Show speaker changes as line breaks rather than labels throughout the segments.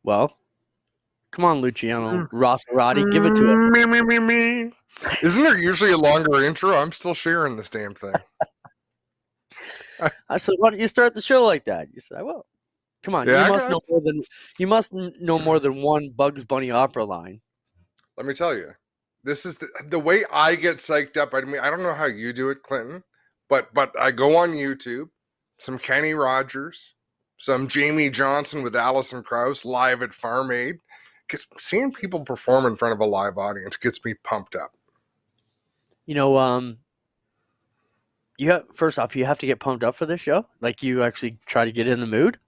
Well, come on, Luciano
Mm.
Rosserati, give it to us.
Me. Isn't there usually a longer intro? I'm still sharing this damn thing.
I said, why don't you start the show like that? You said, well, come on,
Yeah,
you must know more than one Bugs Bunny opera line.
Let me tell you, this is the way I get psyched up. I mean, I don't know how you do it, Clinton, but I go on YouTube, some Kenny Rogers, some Jamie Johnson with Alison Krauss live at Farm Aid. Because seeing people perform in front of a live audience gets me pumped up.
You know, first off, you have to get pumped up for this show. Like, you actually try to get in the mood.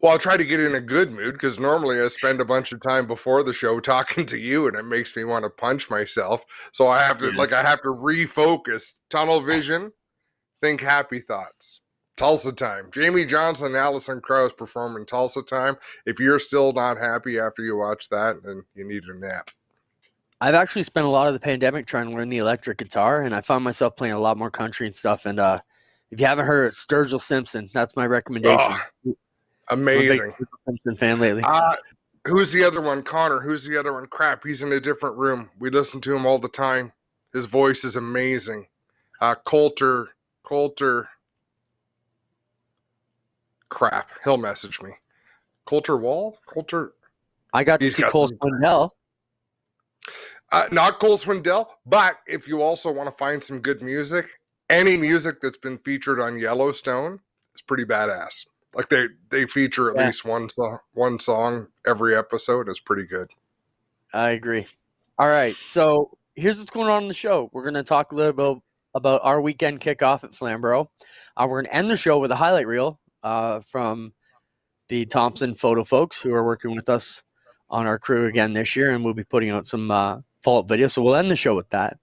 Well, I'll try to get in a good mood because normally I spend a bunch of time before the show talking to you, and it makes me want to punch myself. So I have to refocus, tunnel vision, think happy thoughts. Tulsa time. Jamie Johnson and Alison Krauss performing Tulsa time. If you're still not happy after you watch that, then you need a nap.
I've actually spent a lot of the pandemic trying to learn the electric guitar, and I found myself playing a lot more country and stuff. And if you haven't heard Sturgill Simpson, that's my recommendation.
Oh, amazing.
I'm a big Sturgill Simpson fan lately.
Who's the other one? Connor. Who's the other one? Crap, he's in a different room. We listen to him all the time. His voice is amazing. Coulter. Crap, he'll message me. Coulter Wall? Coulter.
I got to see Cole Swindell.
Not Cole Swindell, but if you also want to find some good music, any music that's been featured on Yellowstone is pretty badass. Like they feature at least one song every episode. Is pretty good.
I agree. All right, so here's what's going on in the show. We're going to talk a little bit about our weekend kickoff at Flamborough. We're going to end the show with a highlight reel from the Thompson photo folks who are working with us on our crew again this year, and we'll be putting out some follow-up videos. So we'll end the show with that.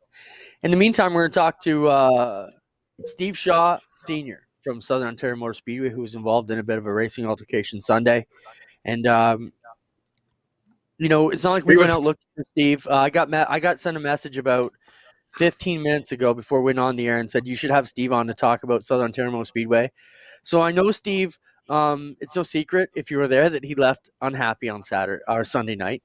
In the meantime, we're going to talk to Steve Shaw Sr. from Southern Ontario Motor Speedway, who was involved in a bit of a racing altercation Sunday. And it's not like we went out looking for Steve. I got sent a message about 15 minutes ago before we went on the air and said you should have Steve on to talk about Southern Ontario Motor Speedway. So I know Steve. It's no secret if you were there that he left unhappy on Saturday or Sunday night.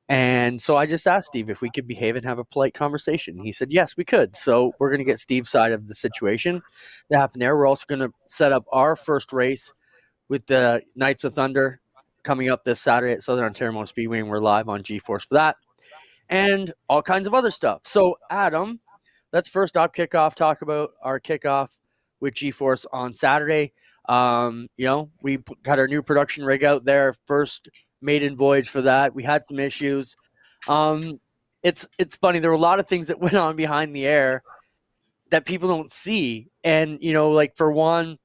And so I just asked Steve if we could behave and have a polite conversation. He said, yes, we could. So we're going to get Steve's side of the situation that happened there. We're also going to set up our first race with the Knights of Thunder coming up this Saturday at Southern Ontario Motor Speedway, and we're live on G-Force for that. And all kinds of other stuff. So, Adam, let's first off talk about our kickoff with G-Force on Saturday. We got our new production rig out there, first maiden voyage for that. We had some issues. It's funny. There were a lot of things that went on behind the air that people don't see. And, like for one,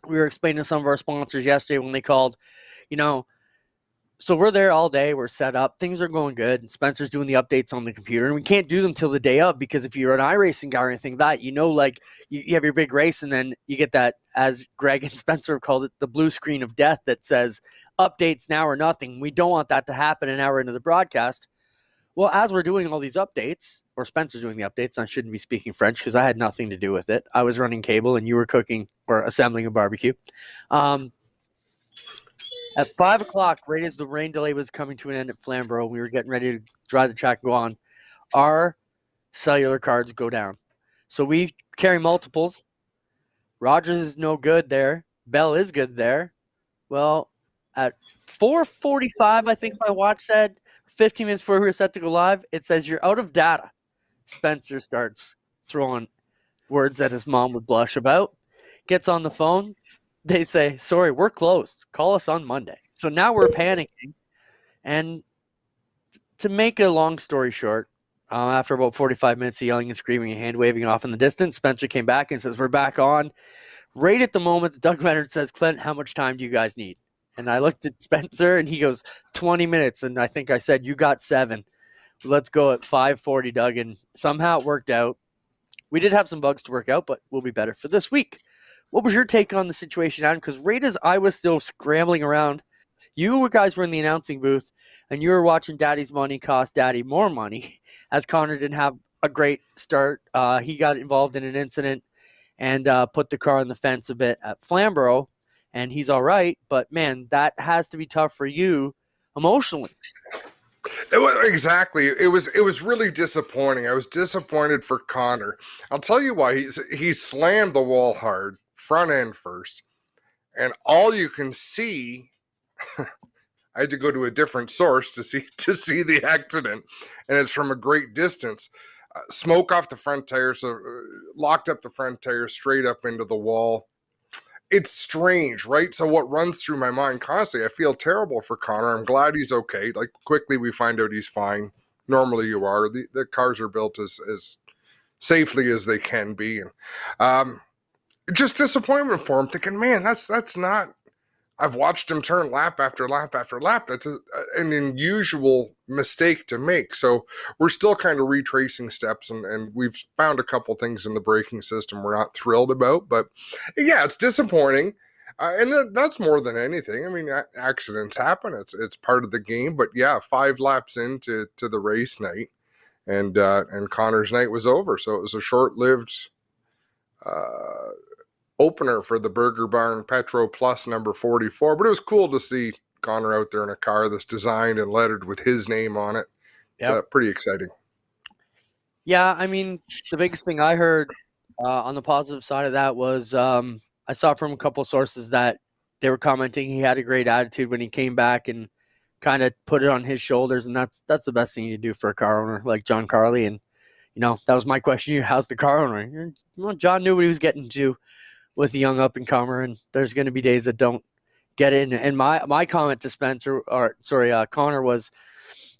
we were explaining to some of our sponsors yesterday when they called, so we're there all day. We're set up. Things are going good. And Spencer's doing the updates on the computer. And we can't do them till the day of because if you're an iRacing guy or anything like that, you have your big race and then you get that, as Greg and Spencer have called it, the blue screen of death that says updates now or nothing. We don't want that to happen an hour into the broadcast. Well, as we're doing all these updates, or Spencer's doing the updates, I shouldn't be speaking French because I had nothing to do with it. I was running cable and you were cooking or assembling a barbecue. At 5 o'clock, right as the rain delay was coming to an end at Flamborough, we were getting ready to drive the track and go on, our cellular cards go down. So we carry multiples. Rogers is no good there. Bell is good there. Well, at 4:45, I think my watch said, 15 minutes before we were set to go live, it says you're out of data. Spencer starts throwing words that his mom would blush about. Gets on the phone. They say, sorry, we're closed. Call us on Monday. So now we're panicking. And to make a long story short, after about 45 minutes of yelling and screaming and hand waving off in the distance, Spencer came back and says, we're back on. Right at the moment, Doug Leonard says, Clint, how much time do you guys need? And I looked at Spencer and he goes, 20 minutes. And I think I said, you got 7. Let's go at 5:40, Doug. And somehow it worked out. We did have some bugs to work out, but we'll be better for this week. What was your take on the situation, Adam? Because right as I was still scrambling around, you guys were in the announcing booth, and you were watching Daddy's money cost Daddy more money, as Connor didn't have a great start. He got involved in an incident and put the car on the fence a bit at Flamborough. and he's all right. But man, that has to be tough for you emotionally.
Exactly. It was really disappointing. I was disappointed for Connor. I'll tell you why. He slammed the wall hard, front end first, and all you can see. I had to go to a different source to see the accident, and it's from a great distance. Smoke off the front tire, so locked up the front tire straight up into the wall. It's strange, right? So what runs through my mind constantly, I feel terrible for Connor. I'm glad he's okay. Like, quickly we find out he's fine. Normally you are. The cars are built as safely as they can be. And just disappointment for him, thinking, man, that's not. I've watched him turn lap after lap after lap. That's an unusual mistake to make. So we're still kind of retracing steps, and we've found a couple things in the braking system we're not thrilled about. But yeah, it's disappointing. And that's more than anything. I mean, accidents happen. It's part of the game. But yeah, 5 laps into the race night, and Connor's night was over. So it was a short-lived opener for the Burger Barn Petro Plus number 44, but it was cool to see Connor out there in a car that's designed and lettered with his name on it. Yep. It's pretty exciting.
Yeah, I mean, the biggest thing I heard on the positive side of that was I saw from a couple of sources that they were commenting he had a great attitude when he came back and kind of put it on his shoulders, and that's the best thing you do for a car owner like John Carley. And that was my question: how's the car owner? John knew what he was getting to with the young up-and-comer, and there's going to be days that don't get it. And my comment to Connor was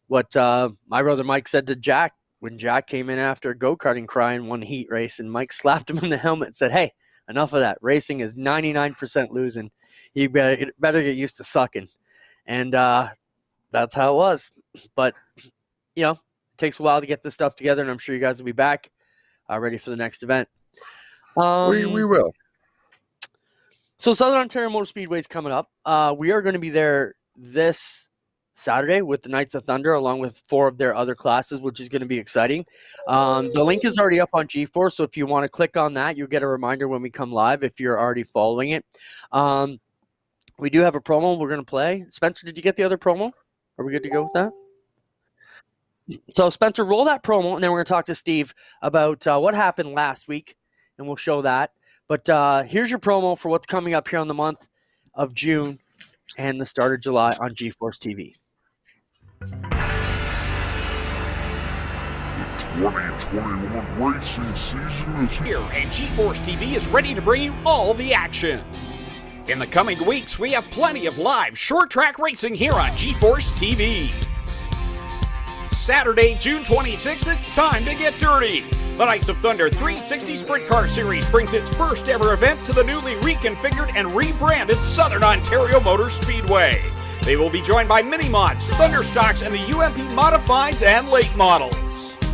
what my brother Mike said to Jack when Jack came in after go-karting crying one heat race, and Mike slapped him in the helmet and said, hey, enough of that. Racing is 99% losing. You better get used to sucking. And that's how it was. But, it takes a while to get this stuff together, and I'm sure you guys will be back ready for the next event.
We will.
So Southern Ontario Motor Speedway is coming up. We are going to be there this Saturday with the Knights of Thunder, along with 4 of their other classes, which is going to be exciting. The link is already up on G4, so if you want to click on that, you'll get a reminder when we come live if you're already following it. We do have a promo we're going to play. Spencer, did you get the other promo? Are we good to go with that? So, Spencer, roll that promo, and then we're going to talk to Steve about what happened last week, and we'll show that. But here's your promo for what's coming up here on the month of June and the start of July on GeForce TV.
The 2021 racing season is
here, and GeForce TV is ready to bring you all the action. In the coming weeks, we have plenty of live short-track racing here on GeForce TV. Saturday, June 26th, it's time to get dirty. The Knights of Thunder 360 Sprint Car Series brings its first ever event to the newly reconfigured and rebranded Southern Ontario Motor Speedway. They will be joined by mini mods, Thunder Stocks, and the UMP Modifieds and Late Models.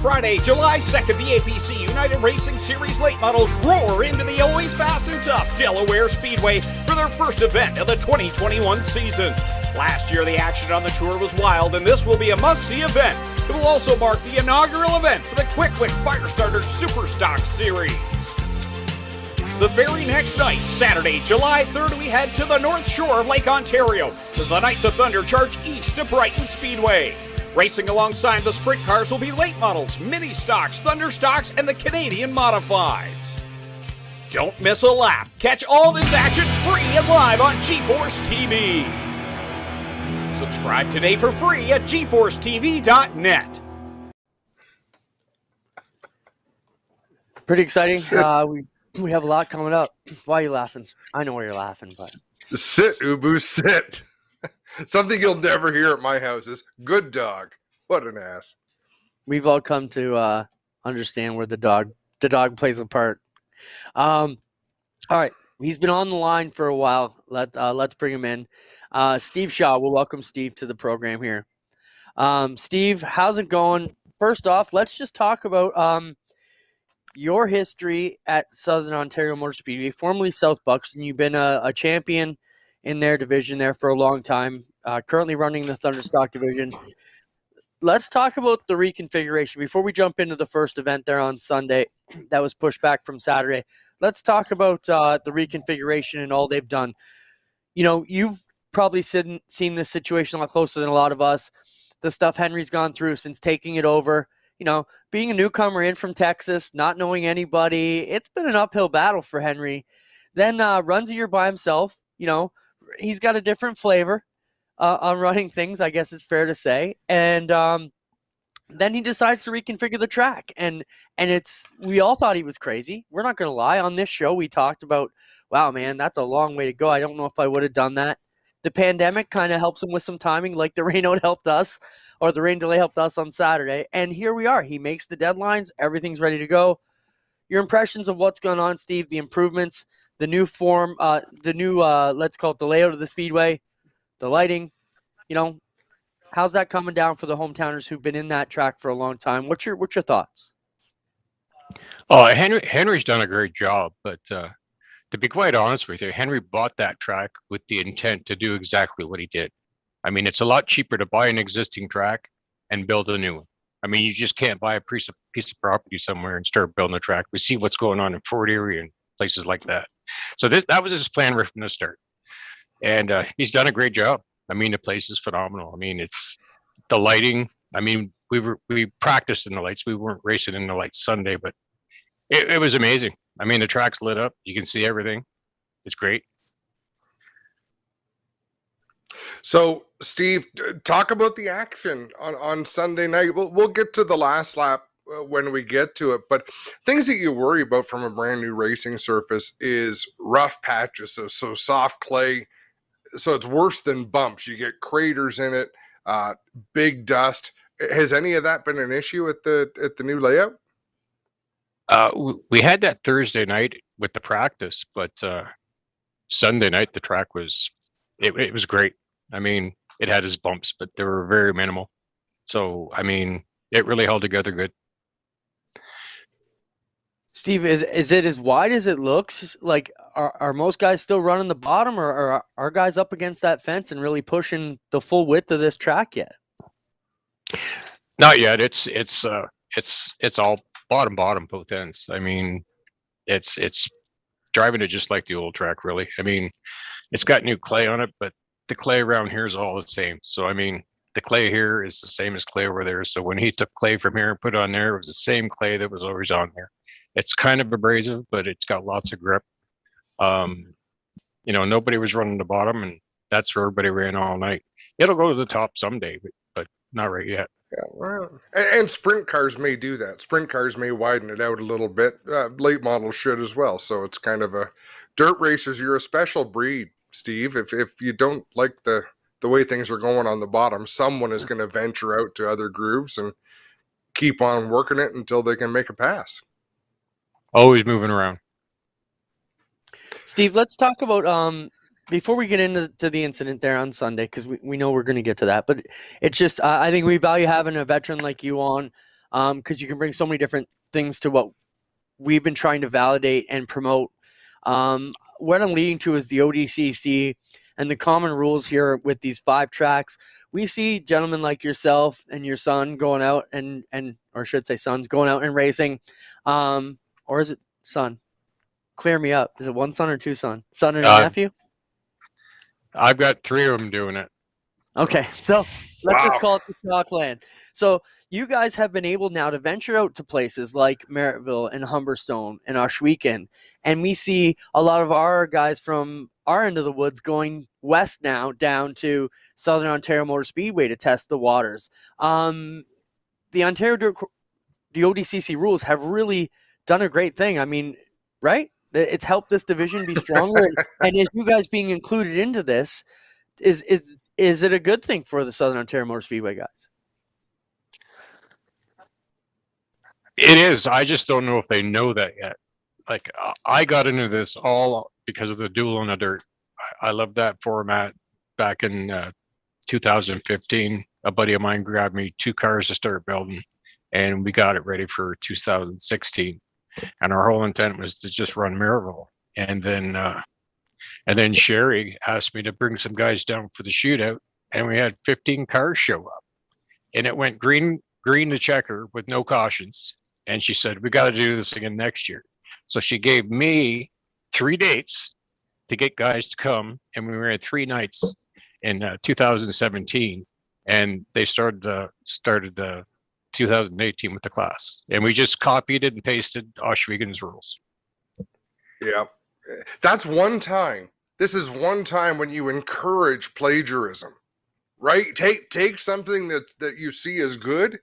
Friday, July 2nd, the APC United Racing Series Late Models roar into the always fast and tough Delaware Speedway for their first event of the 2021 season. Last year, the action on the tour was wild, and this will be a must-see event. It will also mark the inaugural event for the Quick Firestarter Super Stock Series. The very next night, Saturday, July 3rd, we head to the North Shore of Lake Ontario as the Knights of Thunder charge east to Brighton Speedway. Racing alongside the sprint cars will be late models, mini stocks, Thunder Stocks, and the Canadian Modifieds. Don't miss a lap. Catch all this action free and live on GeForce TV. Subscribe today for free at GeForceTV.net.
Pretty exciting. We have a lot coming up. Why are you laughing? I know why you're laughing, but
sit, Ubu, sit. Something you'll never hear at my house is good dog. What an ass.
We've all come to understand where the dog plays a part. All right. He's been on the line for a while. Let's bring him in. Steve Shaw. We'll welcome Steve to the program here. Steve, how's it going? First off, let's just talk about your history at Southern Ontario Motor Speedway, formerly South Buxton. You've been a champion in their division there for a long time, currently running the Thunderstock division. Let's talk about the reconfiguration. Before we jump into the first event there on Sunday that was pushed back from Saturday, let's talk about the reconfiguration and all they've done. you've probably seen this situation a lot closer than a lot of us. The stuff Henry's gone through since taking it over. Being a newcomer in from Texas, not knowing anybody, it's been an uphill battle for Henry. Then runs a year by himself. He's got a different flavor on running things, I guess it's fair to say. And then he decides to reconfigure the track. And we all thought he was crazy. We're not going to lie. On this show, we talked about, wow, man, that's a long way to go. I don't know if I would have done that. The pandemic kind of helps him with some timing, like the rain out helped us, or the rain delay helped us on Saturday. And here we are. He makes the deadlines. Everything's ready to go. Your impressions of what's going on, Steve, the improvements, the new form, let's call it the layout of the speedway, the lighting, how's that coming down for the hometowners who've been in that track for a long time? What's your thoughts?
Oh, Henry's done a great job, but to be quite honest with you, Henry bought that track with the intent to do exactly what he did. I mean, it's a lot cheaper to buy an existing track and build a new one. I mean, you just can't buy a piece of property somewhere and start building a track. We see what's going on in Fort Erie and places like that. So that was his plan right from the start. And he's done a great job. I mean, the place is phenomenal. I mean, it's the lighting. I mean, we practiced in the lights. We weren't racing in the lights Sunday, but it was amazing. I mean, the track's lit up. You can see everything. It's great.
So, Steve, talk about the action on Sunday night. We'll get to the last lap when we get to it, but things that you worry about from a brand new racing surface is rough patches, so soft clay, so it's worse than bumps. You get craters in it, big dust. Has any of that been an issue at the new layout?
We had that Thursday night with the practice, but Sunday night the track was it was great. I mean, it had its bumps, but they were very minimal. So I mean, it really held together good.
Steve, is it as wide as it looks? Like, are most guys still running the bottom, or are guys up against that fence and really pushing the full width of this track yet?
Not yet. It's all bottom both ends. I mean, it's driving it just like the old track, really. I mean, it's got new clay on it, but the clay around here is all the same. So I mean, the clay here is the same as clay over there. So when he took clay from here and put it on there, it was the same clay that was always on there. It's kind of abrasive, but it's got lots of grip. Nobody was running the bottom, and that's where everybody ran all night. It'll go to the top someday, but not right yet.
Yeah, well, and sprint cars may do that. Sprint cars may widen it out a little bit. Late models should as well. So it's kind of a dirt racers. You're a special breed, Steve. If you don't like the way things are going on the bottom, someone is going to venture out to other grooves and keep on working it until they can make a pass.
Always moving around.
Steve, let's talk about before we get into the incident there on Sunday, because we know we're going to get to that. But it's just I think we value having a veteran like you on, because you can bring so many different things to what we've been trying to validate and promote. What I'm leading to is the ODCC and the common rules here with these 5 tracks. We see gentlemen like yourself and your son going out and or I should say sons going out and racing. Or is it son? Clear me up. Is it one son or 2 sons? Son and a nephew?
I've got 3 of them doing it.
Okay, so let's just call it the Chalk Land. So you guys have been able now to venture out to places like Merrittville and Humberstone and Ohsweken, and we see a lot of our guys from our end of the woods going west now down to Southern Ontario Motor Speedway to test the waters. The ODCC rules have really done a great thing. I mean, right? It's helped this division be stronger. and as you guys being included into this, is it a good thing for the Southern Ontario Motor Speedway guys?
It is. I just don't know if they know that yet. Like, I got into this all because of the duel on the dirt. I loved that format back in 2015. A buddy of mine grabbed me 2 cars to start building, and we got it ready for 2016. And our whole intent was to just run Merrittville. And then Sherry asked me to bring some guys down for the shootout, and we had 15 cars show up. And it went green to checker with no cautions. And she said, we got to do this again next year. So she gave me 3 dates to get guys to come, and we were at 3 nights in 2017, and they started the 2018 with the class, and we just copied it and pasted Oshwegen's rules.
Yeah, that's one time. This is one time when you encourage plagiarism, right? Take something that you see as good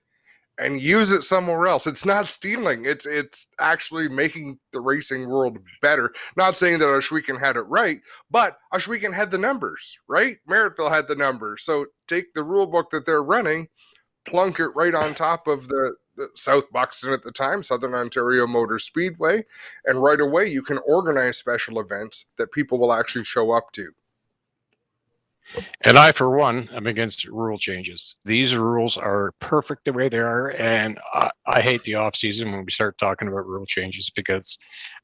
and use it somewhere else. It's not stealing. It's actually making the racing world better. Not saying that Oshwegen had it right, but Oshwegen had the numbers, right? Merrittville had the numbers. So take the rule book that they're running, plunk it right on top of the South Buxton at the time, Southern Ontario Motor Speedway, and right away you can organize special events that people will actually show up to.
And I, for one, am against rule changes. These rules are perfect the way they are, and I hate the off season when we start talking about rule changes, because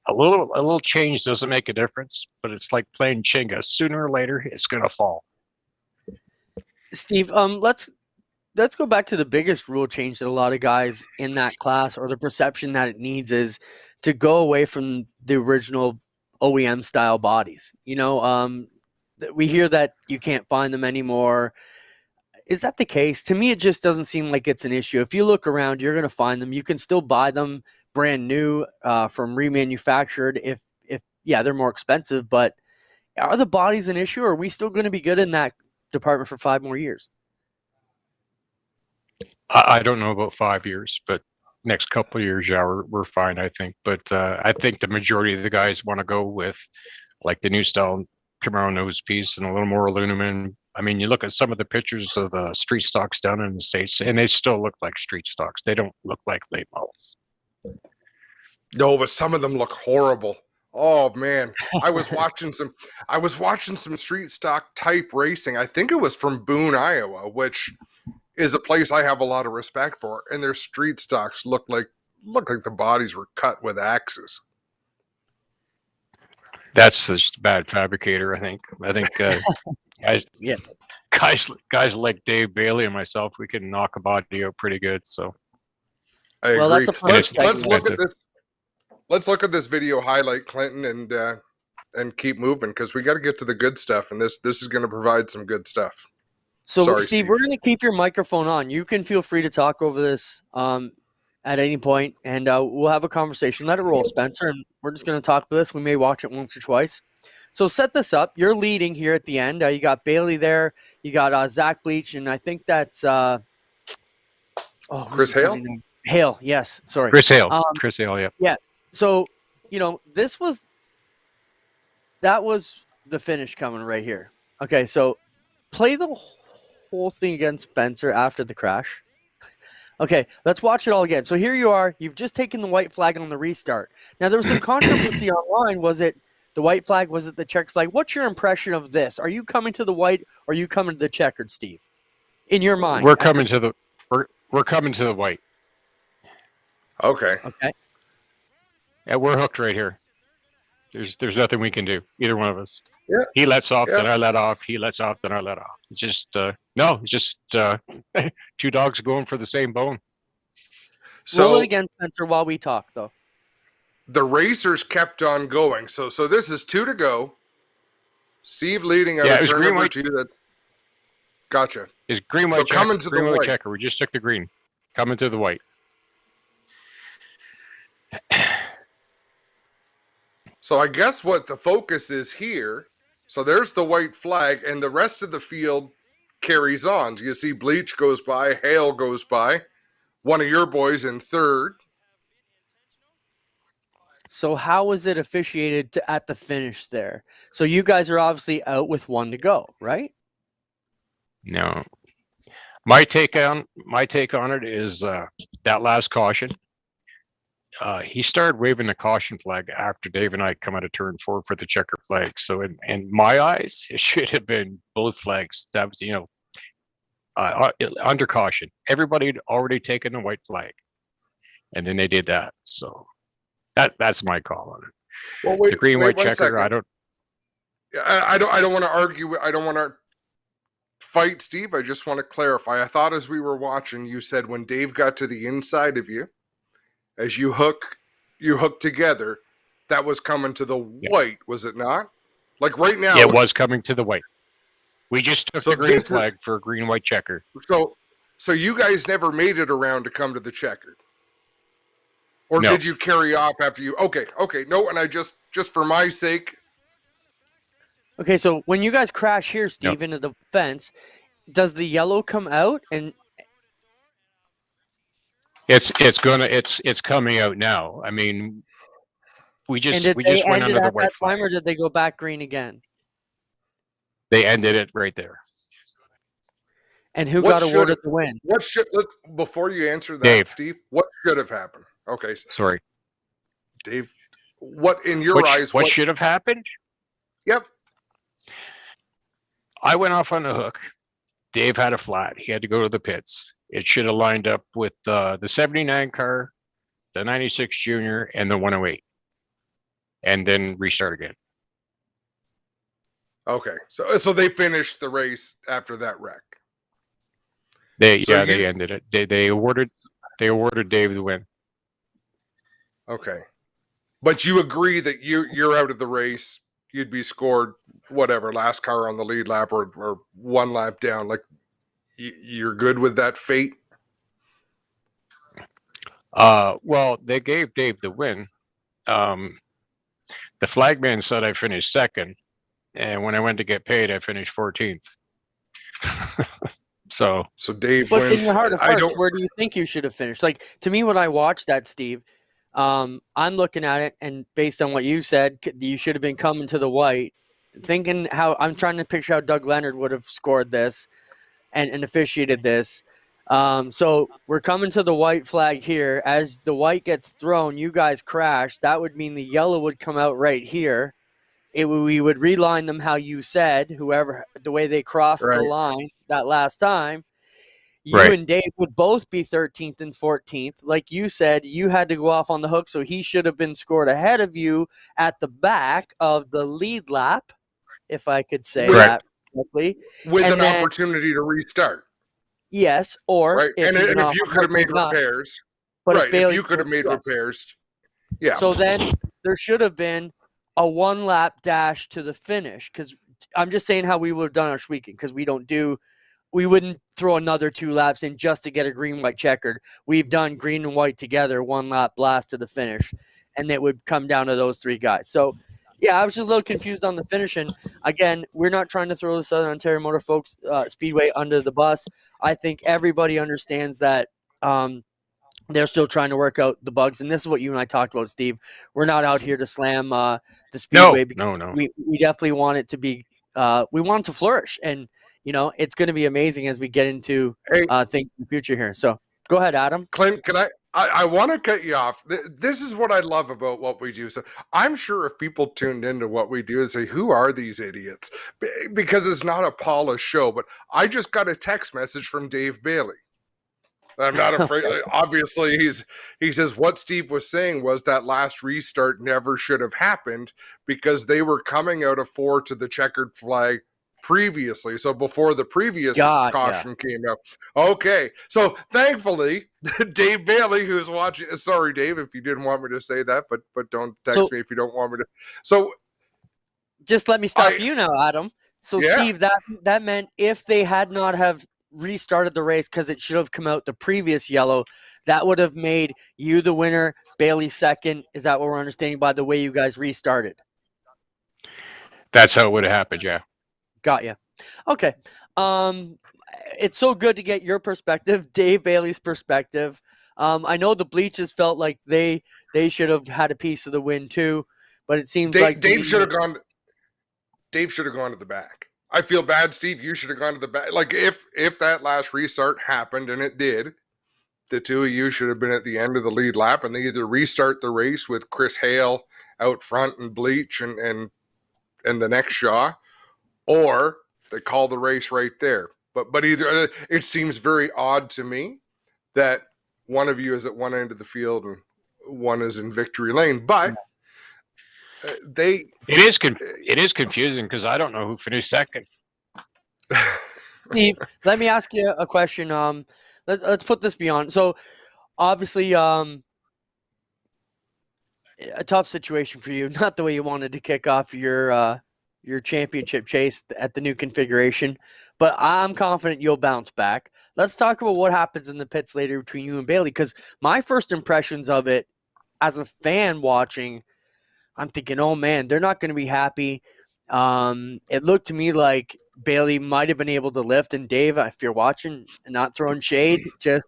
a little change doesn't make a difference, but it's like playing Chinga. Sooner or later, it's going to fall.
Steve, let's go back to the biggest rule change that a lot of guys in that class, or the perception that it needs, is to go away from the original OEM style bodies. You know, we hear that you can't find them anymore. Is that the case? To me, it just doesn't seem like it's an issue. If you look around, you're going to find them. You can still buy them brand new from remanufactured. If they're more expensive, but are the bodies an issue? Or are we still going to be good in that department for 5 more years?
I don't know about 5 years, but next couple of years, yeah, we're fine, I think. But I think the majority of the guys want to go with like the new style Camaro nose piece and a little more aluminum. I mean, you look at some of the pictures of the street stocks down in the States, and they still look like street stocks. They don't look like late models.
No, but some of them look horrible. Oh man, I was watching some street stock type racing. I think it was from Boone, Iowa, which is a place I have a lot of respect for, and their street stocks look like the bodies were cut with axes.
That's just a bad fabricator, I think. Guys,
Yeah.
guys like Dave Bailey and myself, we can knock a body out pretty good. So,
I
Well,
agree.
that's a perfect
Let's look
segment.
at this. Let's look at this video highlight, Clinton, and keep moving, because we got to get to the good stuff, and this is going to provide some good stuff.
So,
Sorry,
Steve, we're going to keep your microphone on. You can feel free to talk over this at any point, and we'll have a conversation. Let it roll, Spencer, and we're just going to talk about this. We may watch it once or twice. So set this up. You're leading here at the end. You got Bailey there. You got Zach Bleach, and I think that's
Chris Hale?
Hale, yes. Sorry.
Chris Hale. Chris Hale, yeah.
Yeah. So, that was the finish coming right here. Okay, so play the whole thing again, Spencer, after the crash. Okay, let's watch it all again. So here you are. You've just taken the white flag on the restart. Now, there was some controversy online. Was it the white flag? Was it the check flag? What's your impression of this? Are you coming to the white, or are you coming to the checkered, Steve? In your mind.
We're coming to the white.
Okay.
Okay.
Yeah, we're hooked right here. There's nothing we can do, either one of us.
Yeah.
He lets off,
Yeah.
then I let off. He lets off, then I let off. It's just two dogs going for the same bone.
Roll it
So
again, Spencer, while we talk, though.
the racers kept on going. So this is 2 to go. Steve leading on
Yeah, it was
turn
green,
number
white.
2. That's gotcha.
Is green, white,
So
checker,
coming to the
green, white
white.
checker. We just took the green. Coming to the white.
So I guess what the focus is here. So there's the white flag, and the rest of the field carries on. You see Bleach goes by, Hale goes by, one of your boys in third.
So how was it officiated at the finish there? So you guys are obviously out with 1 to go, right?
No. My take on it is that last caution. He started waving the caution flag after Dave and I come out of turn 4 for the checker flag. So in my eyes, it should have been both flags. That was, under caution. Everybody had already taken the white flag, and then they did that. So that's my call on it.
Well, wait,
The green,
wait
white
1
checker.
second. I don't want to argue. I don't want to fight Steve. I just want to clarify. I thought as we were watching, you said when Dave got to the inside of you, as you hook together, that was coming to the white, was it not? Like right now,
It was coming to the white. We just took
So
the green
this is-
flag for a green-white checker.
So you guys never made it around to come to the checkered, or
No.
did you carry off after you? Okay, no, and I just for my sake.
Okay, so when you guys crash here, Steve, into the fence, does the yellow come out? And
It's coming out now. I mean, we just
did they
went
end it
under the
at
white
that
flag.
time, or did they go back green again?
They ended it right there.
And who
What
got
should-
awarded the win?
What should before you answer that,
Dave.
Steve? What should have happened? Okay,
Sorry.
Dave. What in your eyes?
What should have happened?
Yep.
I went off on a hook. Dave had a flat. He had to go to the pits. It should have lined up with the 79 car, the 96 Junior, and the 108, and then restart again.
Okay, so they finished the race after that wreck.
They
So
they ended it. They awarded Dave the win.
Okay, but you agree that you're out of the race. You'd be scored whatever, last car on the lead lap or one lap down. Like you're good with that fate.
Well, they gave Dave the win. The flagman said I finished second, and when I went to get paid, I finished 14th. So
Dave
But
wins.
in your heart of
I
hearts,
don't.
where do you think you should have finished? Like, to me, when I watched that, Steve, I'm looking at it, and based on what you said, you should have been coming to the white. Thinking how I'm trying to picture how Doug Leonard would have scored this and officiated this. So we're coming to the white flag here. As the white gets thrown, you guys crash. That would mean the yellow would come out right here. We would reline them how you said, whoever, the way they crossed the
Right.
line that last time. You
Right.
and Dave would both be 13th and 14th. Like you said, you had to go off on the hook, so he should have been scored ahead of you at the back of the lead lap, if I could say
Correct.
that correctly.
With
And
an
then-
opportunity to restart,
Yes, or
right? And
he's
if
not-
you could have made
not.
repairs,
But
right? If
Bailey
you could have made
yes.
repairs, yeah.
So then there should have been a one lap dash to the finish, because I'm just saying how we would have done our weekend, because we wouldn't throw another 2 laps in just to get a green white checkered. We've done green and white together, 1 lap blast to the finish, and it would come down to those 3 guys. So yeah, I was just a little confused on the finishing. Again, we're not trying to throw the Southern Ontario Motor Folks Speedway under the bus. I think everybody understands that they're still trying to work out the bugs, and this is what you and I talked about, Steve. We're not out here to slam the Speedway.
No.
We definitely want it to be we want it to flourish, and it's going to be amazing as we get into things in the future here. So go ahead, Adam.
Clint, can I want to cut you off. This is what I love about what we do. So I'm sure if people tuned into what we do and say, who are these idiots? Because it's not a polished show, but I just got a text message from Dave Bailey. I'm not afraid. Obviously, he says what Steve was saying was that last restart never should have happened because they were coming out of 4 to the checkered flag previously. So before the previous caution came out. Okay. So thankfully, Dave Bailey, who's watching, sorry, Dave, if you didn't want me to say that, but don't text me if you don't want me to. So
just let me stop you now, Adam. So
yeah.
Steve, that meant if they had not have restarted the race because it should have come out the previous yellow, that would have made you the winner, Bailey second. Is that what we're understanding by the way you guys restarted?
That's how it would have happened, yeah.
Got you. Okay. It's so good to get your perspective, Dave Bailey's perspective. I know the bleachers felt like they should have had a piece of the win too, but it seems like
Dave should have gone. Dave should have gone to the back. I feel bad, Steve. You should have gone to the back. Like if that last restart happened, and it did, the two of you should have been at the end of the lead lap, and they either restart the race with Chris Hale out front and bleach and the next Shaw, or they call the race right there. But either it seems very odd to me that one of you is at one end of the field and one is in victory lane. But
it is confusing because I don't know who finished second.
Steve, let me ask you a question. Let's put this beyond. So, obviously, a tough situation for you. Not the way you wanted to kick off your your championship chase at the new configuration, but I'm confident you'll bounce back. Let's talk about what happens in the pits later between you and Bailey, because my first impressions of it as a fan watching, I'm thinking, oh man, they're not going to be happy. It looked to me like Bailey might have been able to lift, and Dave, if you're watching, not throwing shade, just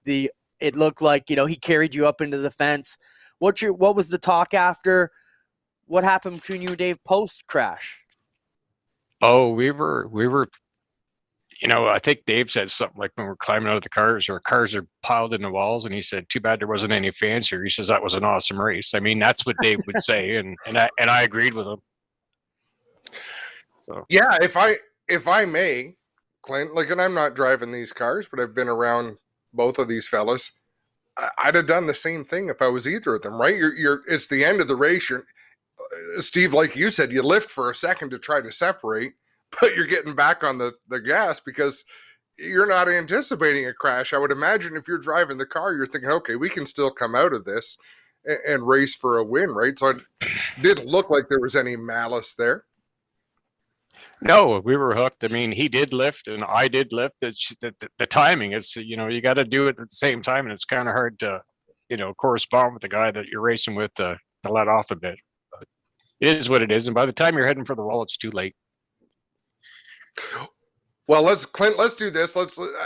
it looked like, he carried you up into the fence. What was the talk after? What happened between you and Dave post crash?
Oh, we were, I think Dave said something like when we're climbing out of the cars, or cars are piled in the walls, and he said, "Too bad there wasn't any fans here." He says that was an awesome race. I mean, that's what Dave would say, and I agreed with him. So
yeah, if I may, Clint, and I'm not driving these cars, but I've been around both of these fellas. I'd have done the same thing if I was either of them, right? It's the end of the race. Steve, like you said, you lift for a second to try to separate, but you're getting back on the gas because you're not anticipating a crash. I would imagine if you're driving the car, you're thinking, okay, we can still come out of this and race for a win, right? So it didn't look like there was any malice there.
no, we were hooked. I mean, he did lift and I did lift. It's the timing is, you got to do it at the same time, and it's kind of hard to, correspond with the guy that you're racing with to let off a bit. But it is what it is, and by the time you're heading for the wall, it's too late.
Well, let's do this.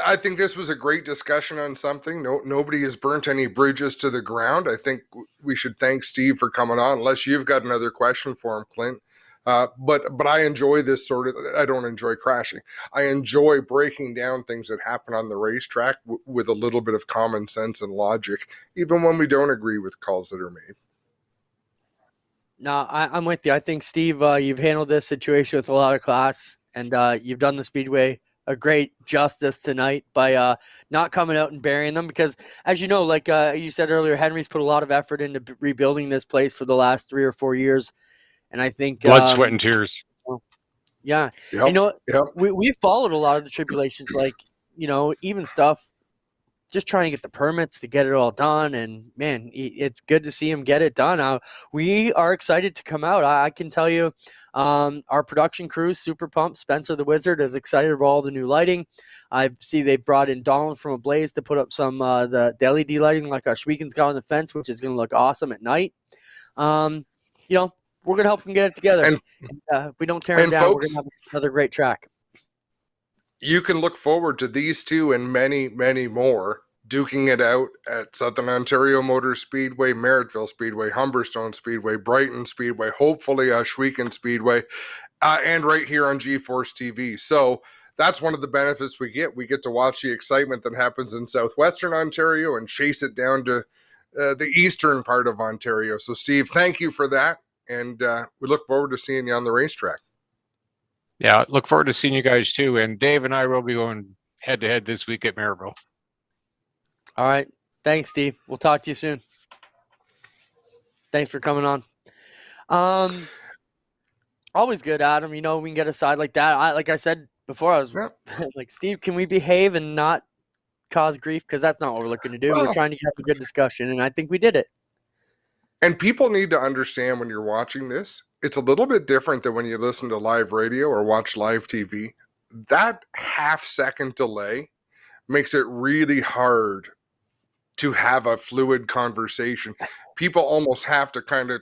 I think this was a great discussion on something. Nobody has burnt any bridges to the ground. I think we should thank Steve for coming on, unless you've got another question for him, Clint. But I enjoy this I don't enjoy crashing. I enjoy breaking down things that happen on the racetrack with a little bit of common sense and logic, even when we don't agree with calls that are made.
No, I'm with you. I think, Steve, you've handled this situation with a lot of class, and you've done the Speedway a great justice tonight by not coming out and burying them, because, as you know, like you said earlier, Henry's put a lot of effort into rebuilding this place for the last 3 or 4 years, and I think
Blood, sweat, and tears.
Yeah.
Yep.
We followed a lot of the tribulations, like, even stuff, just trying to get the permits to get it all done. And man, it's good to see him get it done. We are excited to come out. I can tell you, our production crew, super pumped. Spencer the Wizard is excited about all the new lighting. I see they brought in Donald from Ablaze to put up some the LED lighting like Schweeken's got on the fence, which is going to look awesome at night. We're going to help them get it together. And if we don't tear it down, folks, we're going to have another great track.
You can look forward to these two and many, many more duking it out at Southern Ontario Motor Speedway, Merrittville Speedway, Humberstone Speedway, Brighton Speedway, hopefully Schweeken Speedway, and right here on GeForce TV. So that's one of the benefits we get. We get to watch the excitement that happens in Southwestern Ontario and chase it down to the eastern part of Ontario. So, Steve, thank you for that, and we look forward to seeing you on the racetrack.
Yeah, look forward to seeing you guys too. And Dave and I will be going head-to-head this week at Merrittville.
All right. Thanks, Steve. We'll talk to you soon. Thanks for coming on. Always good, Adam. We can get a side like that. Like I said before, I was like, Steve, can we behave and not cause grief? Because that's not what we're looking to do. We're trying to have a good discussion, and I think we did it.
And people need to understand when you're watching this, it's a little bit different than when you listen to live radio or watch live TV. That half-second delay makes it really hard to have a fluid conversation. People almost have to kind of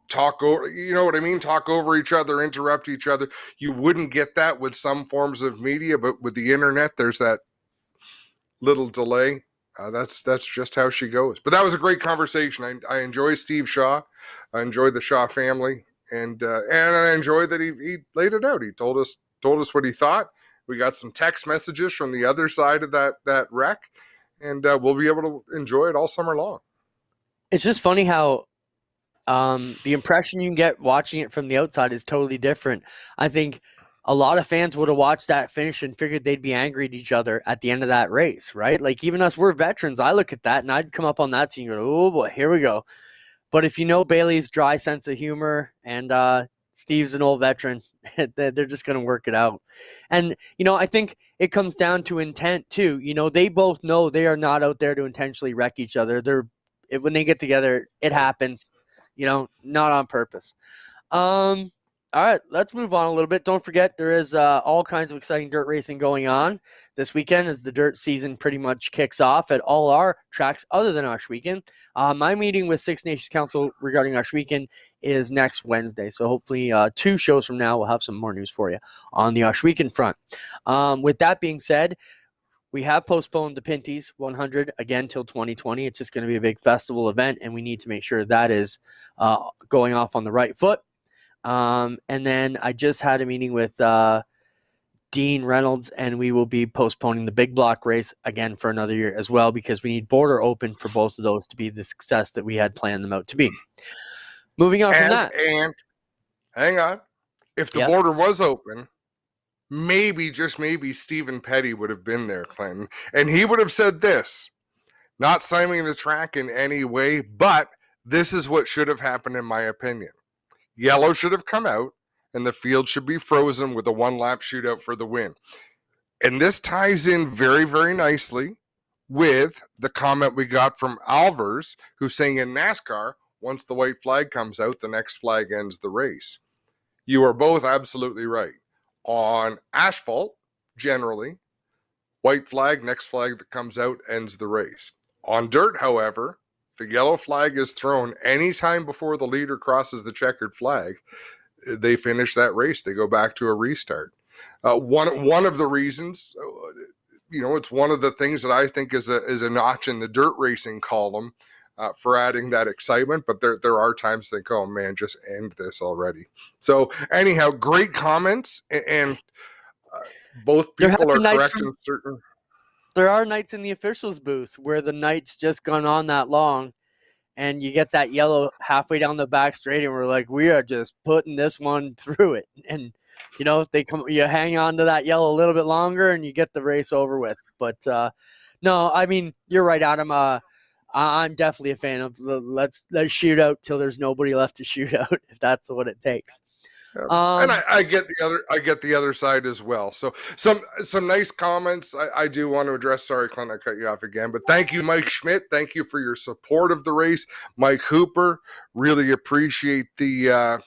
talk over, you know what I mean? Talk over each other, interrupt each other. You wouldn't get that with some forms of media, but with the internet, there's that little delay. That's just how she goes. But that was a great conversation. I enjoy Steve Shaw. I enjoy the Shaw family, and I enjoy that he laid it out. He told us what he thought. We got some text messages from the other side of that wreck, and we'll be able to enjoy it all summer long.
It's just funny how the impression you can get watching it from the outside is totally different. I think a lot of fans would have watched that finish and figured they'd be angry at each other at the end of that race, right? Like, even us, we're veterans. I look at that and I'd come up on that scene and go, oh boy, here we go. But if you know Bailey's dry sense of humor and Steve's an old veteran, they're just going to work it out. And, I think it comes down to intent too. They both know they are not out there to intentionally wreck each other. When they get together, it happens, not on purpose. All right, let's move on a little bit. Don't forget, there is all kinds of exciting dirt racing going on this weekend as the dirt season pretty much kicks off at all our tracks other than Oshweekend. My meeting with Six Nations Council regarding Oshweekend is next Wednesday. So hopefully 2 shows from now, we'll have some more news for you on the Oshweekend front. With that being said, we have postponed the Pinty's 100 again till 2020. It's just going to be a big festival event, and we need to make sure that is going off on the right foot. And then I just had a meeting with Dean Reynolds, and we will be postponing the big block race again for another year as well, because we need border open for both of those to be the success that we had planned them out to be. Moving on from that.
And hang on. If the border was open, maybe, just maybe, Stephen Petty would have been there, Clinton. And he would have said this, not signing the track in any way, but this is what should have happened in my opinion. Yellow should have come out, and the field should be frozen with a one-lap shootout for the win. And this ties in very, very nicely with the comment we got from Alvers, who's saying in NASCAR, once the white flag comes out, the next flag ends the race. You are both absolutely right. On asphalt, generally, white flag, next flag that comes out ends the race. On dirt, however, the yellow flag is thrown anytime before the leader crosses the checkered flag. They finish that race. They go back to a restart. One of the reasons, it's one of the things that I think is a notch in the dirt racing column for adding that excitement. But there are times think, oh man, just end this already. So anyhow, great comments, and both people are correct in certain.
There are nights in the officials booth where the night's just gone on that long, and you get that yellow halfway down the back straight, and we're like, we are just putting this one through it. And you hang on to that yellow a little bit longer, and you get the race over with. But no, I mean, you're right, Adam. I'm definitely a fan of let's shoot out till there's nobody left to shoot out, if that's what it takes.
And I get the other side as well. So some nice comments. I do want to address. Sorry, Clint, I cut you off again. But thank you, Mike Schmidt. Thank you for your support of the race. Mike Hooper, really appreciate the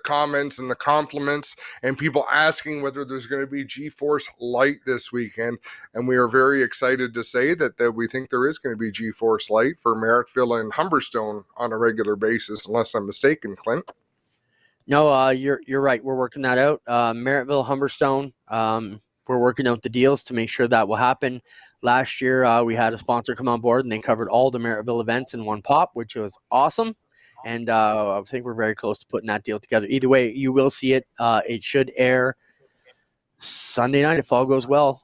comments and the compliments, and people asking whether there's going to be G-Force Light this weekend. And we are very excited to say that we think there is going to be G-Force Light for Merrittville and Humberstone on a regular basis, unless I'm mistaken, Clint.
No, you're right. We're working that out. Merrittville, Humberstone, we're working out the deals to make sure that will happen. Last year, we had a sponsor come on board, and they covered all the Merrittville events in one pop, which was awesome. And I think we're very close to putting that deal together. Either way, you will see it. It should air Sunday night if all goes well,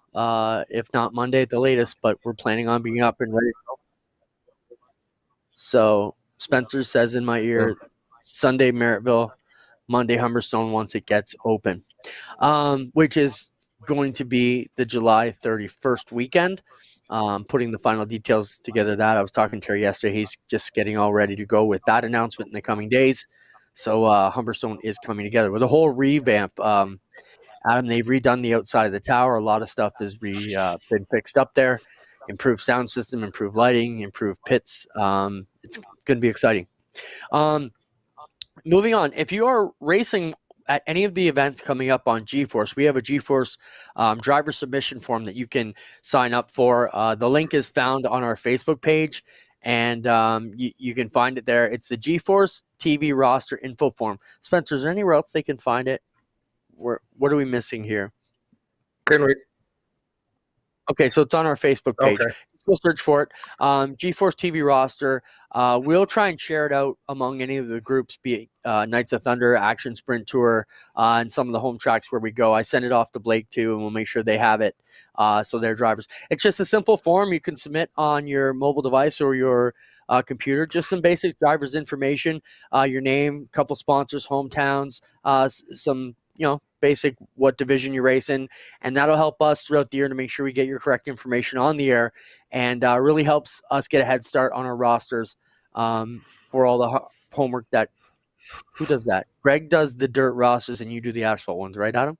if not Monday at the latest. But we're planning on being up and ready to go. So Spencer says in my ear, Sunday Merrittville, Monday Humberstone once it gets open, which is going to be the July 31st weekend. Putting the final details together that I was talking to her yesterday. He's just getting all ready to go with that announcement in the coming days. So Humberstone is coming together with a whole revamp. Adam, they've redone the outside of the tower. A lot of stuff has been fixed up there. Improved sound system, improved lighting, improved pits. It's going to be exciting. Moving on, if you are racing at any of the events coming up on G-Force, we have a G-Force driver submission form that you can sign up for. The link is found on our Facebook page, and you can find it there. It's the G-Force TV roster info form. Spencer, is there anywhere else they can find it? What are we missing here?
Can we?
Okay, so it's on our Facebook page.
Okay.
Go search for it. G-Force TV roster. We'll try and share it out among any of the groups, be it Knights of Thunder, Action Sprint Tour, and some of the home tracks where we go. I send it off to Blake too, and we'll make sure they have it so they're drivers. It's just a simple form you can submit on your mobile device or your computer. Just some basic driver's information, your name, couple sponsors, hometowns, some basic what division you race in, and that'll help us throughout the year to make sure we get your correct information on the air, and really helps us get a head start on our rosters for all the homework that who does that? Greg does the dirt rosters and you do the asphalt ones, right, Adam?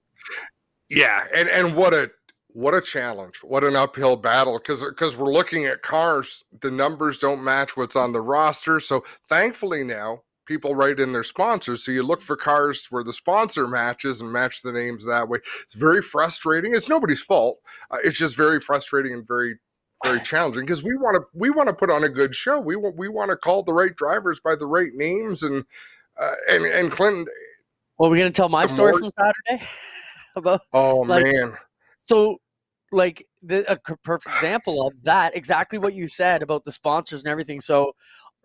Yeah, and what a challenge, what an uphill battle, because we're looking at cars, the numbers don't match what's on the roster. So thankfully now people write in their sponsors. So you look for cars where the sponsor matches and match the names that way. It's very frustrating. It's nobody's fault. It's just very frustrating and very, very challenging because we want to put on a good show. We want to call the right drivers by the right names and Clinton.
Well, we're gonna tell my story from Saturday about.
Oh man.
So, like a perfect example of that, exactly what you said about the sponsors and everything. So,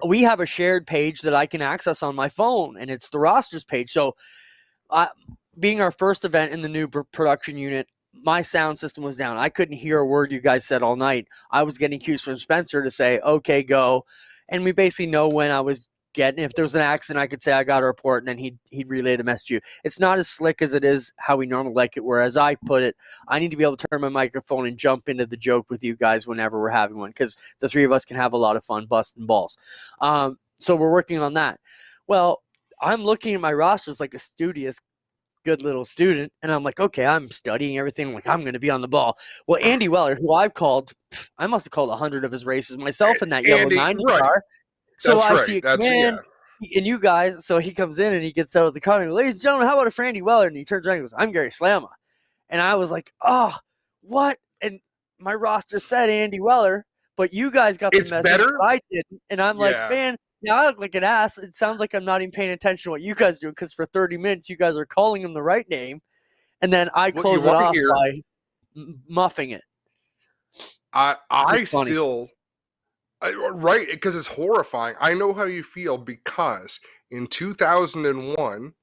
we have a shared page that I can access on my phone, and it's the rosters page. So, being our first event in the new production unit, my sound system was down. I couldn't hear a word you guys said all night. I was getting cues from Spencer to say, okay, go. And we basically know when I was getting, if there was an accident, I could say I got a report, and then he'd relay the message to you. It's not as slick as it is how we normally like it, whereas I put it, I need to be able to turn my microphone and jump into the joke with you guys whenever we're having one, because the three of us can have a lot of fun busting balls. So we're working on that. Well, I'm looking at my rosters like a studious, good little student, and I'm like, okay, I'm studying everything. I'm like, I'm going to be on the ball. Well, Andy Weller, who I've called, I must have called 100 of his races myself in that yellow 90 car. So I see it come in, and you guys, so he comes in and he gets out of the car and goes, ladies and gentlemen, how about it for Andy Weller? And he turns around and goes, I'm Gary Slamma. And I was like, oh, what? And my roster said Andy Weller, but you guys got the message
better?
I didn't. And I'm like, man, now I look like an ass. It sounds like I'm not even paying attention to what you guys do, because for 30 minutes you guys are calling him the right name, and then I close it off by muffing it.
Right, because it's horrifying. I know how you feel, because in 2001,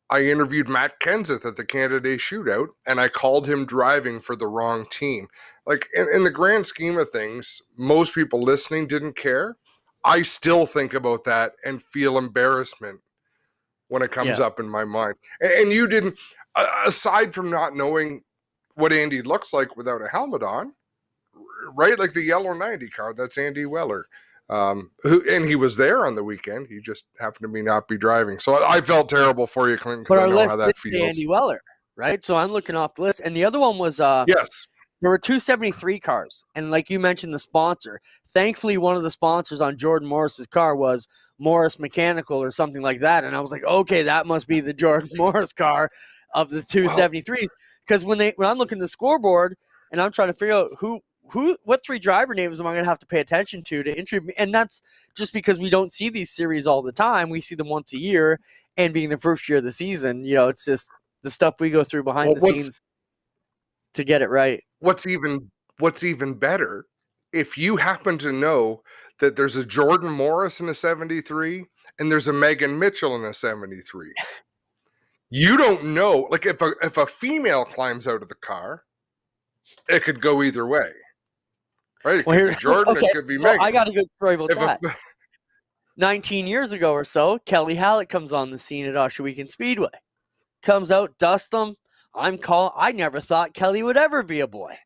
I interviewed Matt Kenseth at the Canada Shootout, and I called him driving for the wrong team. Like, in the grand scheme of things, most people listening didn't care. I still think about that and feel embarrassment when it comes up in my mind. And you didn't, aside from not knowing what Andy looks like without a helmet on, right? Like the yellow 90 car, that's Andy Weller. And he was there on the weekend. He just happened to not be driving. So I felt terrible for you, Clinton, because I know how that feels.
Andy Weller, right? So I'm looking off the list. And the other one was
yes.
There were 273 cars, and like you mentioned, the sponsor. Thankfully, one of the sponsors on Jordan Morris's car was Morris Mechanical or something like that, and I was like, okay, that must be the Jordan Morris car of the 273s. Because when I'm looking at the scoreboard and I'm trying to figure out what three driver names am I going to have to pay attention to interview me, and that's just because we don't see these series all the time. We see them once a year, and being the first year of the season, it's just the stuff we go through behind the scenes to get it right.
What's even better, if you happen to know that there's a Jordan Morris in a 73 and there's a Megan Mitchell in a 73, you don't know. Like, if a female climbs out of the car, it could go either way, right? It could be Jordan, it could be Megan.
I got a good story about that. 19 years ago or so, Kelly Hallett comes on the scene at Oshawa Weekend Speedway. Comes out, dusts them. I never thought Kelly would ever be a boy.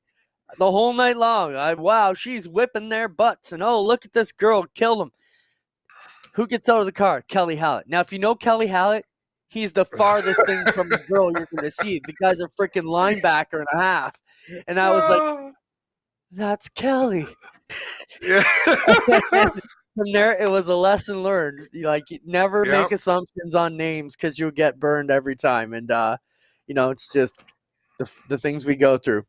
The whole night long. Wow, she's whipping their butts. And oh, look at this girl, killed him. Who gets out of the car? Kelly Hallett. Now, if you know Kelly Hallett, he's the farthest thing from the girl you're going to see. The guy's a freaking linebacker and a half. And I was like, that's Kelly.
Yeah.
From there, it was a lesson learned. Like, never make assumptions on names, because you'll get burned every time. And, it's just the things we go through.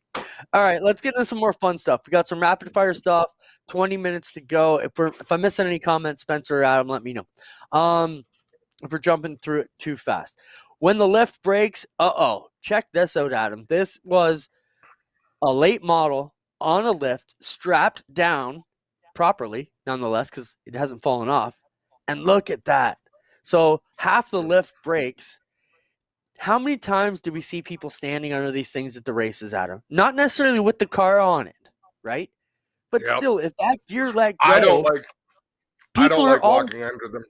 All right, let's get into some more fun stuff. We got some rapid fire stuff. 20 minutes to go. If I'm missing any comments, Spencer or Adam, let me know. If we're jumping through it too fast. When the lift breaks, check this out, Adam. This was a late model on a lift, strapped down properly, nonetheless, because it hasn't fallen off. And look at that. So half the lift breaks. How many times do we see people standing under these things at the races, Adam? Not necessarily with the car on it, right? But still, if that gear let go,
I don't like walking under them.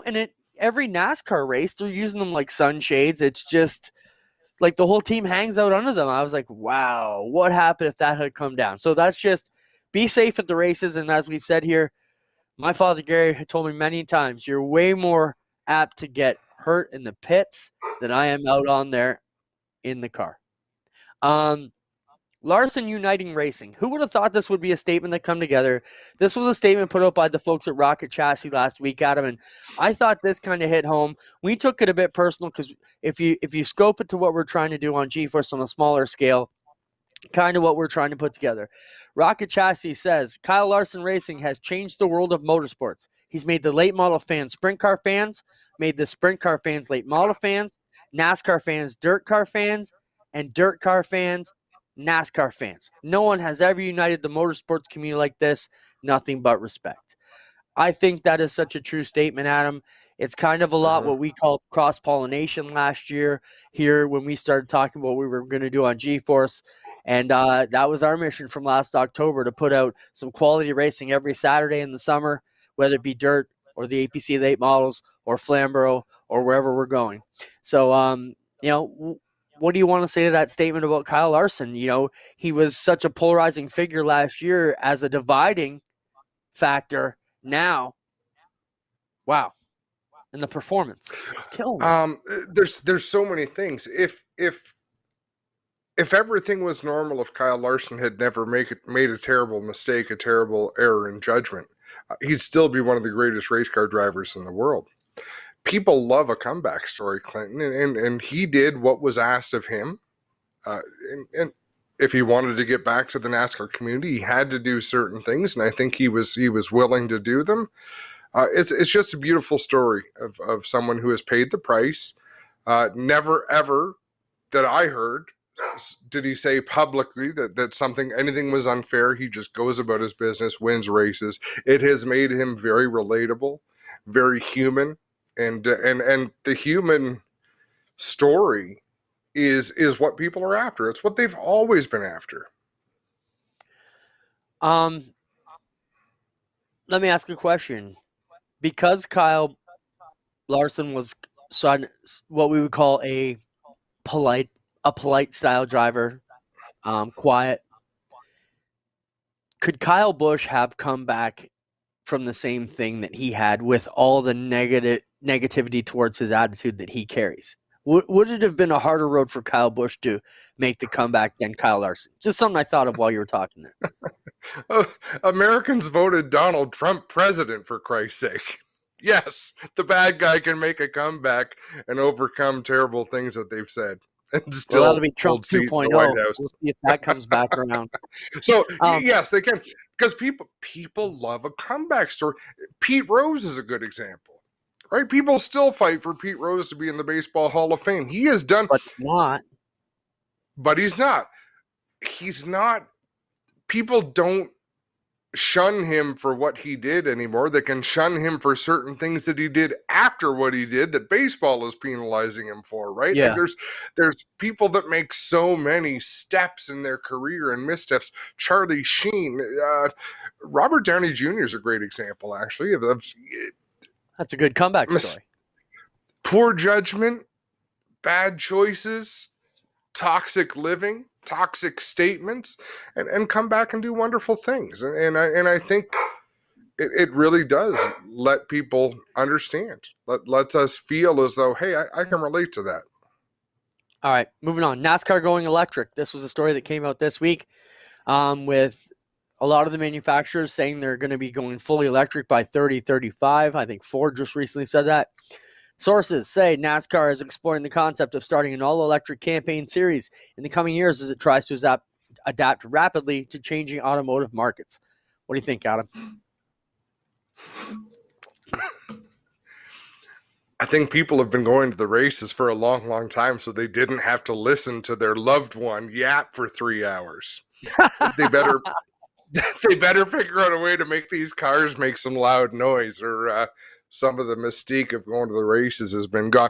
And at every NASCAR race, they're using them like sunshades. It's just like the whole team hangs out under them. I was like, wow, what happened if that had come down? So that's just be safe at the races. And as we've said here, my father, Gary, had told me many times, you're way more apt to get hurt in the pits than I am out on there in the car. Larson uniting racing. Who would have thought this would be a statement that come together? This was a statement put out by the folks at Rocket Chassis last week, Adam, and I thought this kind of hit home. We took it a bit personal because if you scope it to what we're trying to do on G-Force on a smaller scale, kind of what we're trying to put together. Rocket Chassis says, Kyle Larson Racing has changed the world of motorsports. He's made the late model fans sprint car fans, made the sprint car fans late model fans, NASCAR fans dirt car fans, and dirt car fans NASCAR fans. No one has ever united the motorsports community like this. Nothing but respect. I think that is such a true statement, Adam. It's kind of a lot what we called cross-pollination last year here when we started talking about what we were going to do on G-Force. And that was our mission from last October, to put out some quality racing every Saturday in the summer, whether it be dirt or the APC late models or Flamborough or wherever we're going. So, what do you want to say to that statement about Kyle Larson? He was such a polarizing figure last year as a dividing factor. Now, wow. And the performance is killing me.
There's so many things. If everything was normal, if Kyle Larson had never made a terrible mistake, a terrible error in judgment, he'd still be one of the greatest race car drivers in the world. People love a comeback story, Clinton, and he did what was asked of him. And if he wanted to get back to the NASCAR community, he had to do certain things, and I think he was willing to do them. It's just a beautiful story of someone who has paid the price. Never ever that I heard did he say publicly that anything was unfair. He just goes about his business, wins races. It has made him very relatable, very human, and the human story is what people are after. It's what they've always been after.
Let me ask a question. Because Kyle Larson was what we would call a polite style driver, quiet, could Kyle Busch have come back from the same thing that he had with all the negativity towards his attitude that he carries? Would it have been a harder road for Kyle Busch to make the comeback than Kyle Larson? Just something I thought of while you were talking there.
Americans voted Donald Trump president, for Christ's sake. Yes, the bad guy can make a comeback and overcome terrible things that they've said. And still,
that'll be Trump 2.0. We'll see if that comes back around.
So, yes, they can. Because people love a comeback story. Pete Rose is a good example. Right? People still fight for Pete Rose to be in the Baseball Hall of Fame. He has done...
But he's not.
But he's not. He's not. People don't shun him for what he did anymore. They can shun him for certain things that he did after what he did that baseball is penalizing him for, right?
Yeah.
Like there's people that make so many steps in their career and missteps. Charlie Sheen, Robert Downey Jr. is a great example, actually.
That's a good comeback story.
Poor judgment, bad choices, toxic living, toxic statements, and come back and do wonderful things. And I think it really does let people understand. Lets us feel as though, hey, I can relate to that.
All right, moving on. NASCAR going electric. This was a story that came out this week with a lot of the manufacturers saying they're going to be going fully electric by 2035. I think Ford just recently said that. Sources say NASCAR is exploring the concept of starting an all-electric campaign series in the coming years as it tries to adapt rapidly to changing automotive markets. What do you think, Adam?
I think people have been going to the races for a long, long time, so they didn't have to listen to their loved one yap for 3 hours. They better figure out a way to make these cars make some loud noise, or some of the mystique of going to the races has been gone.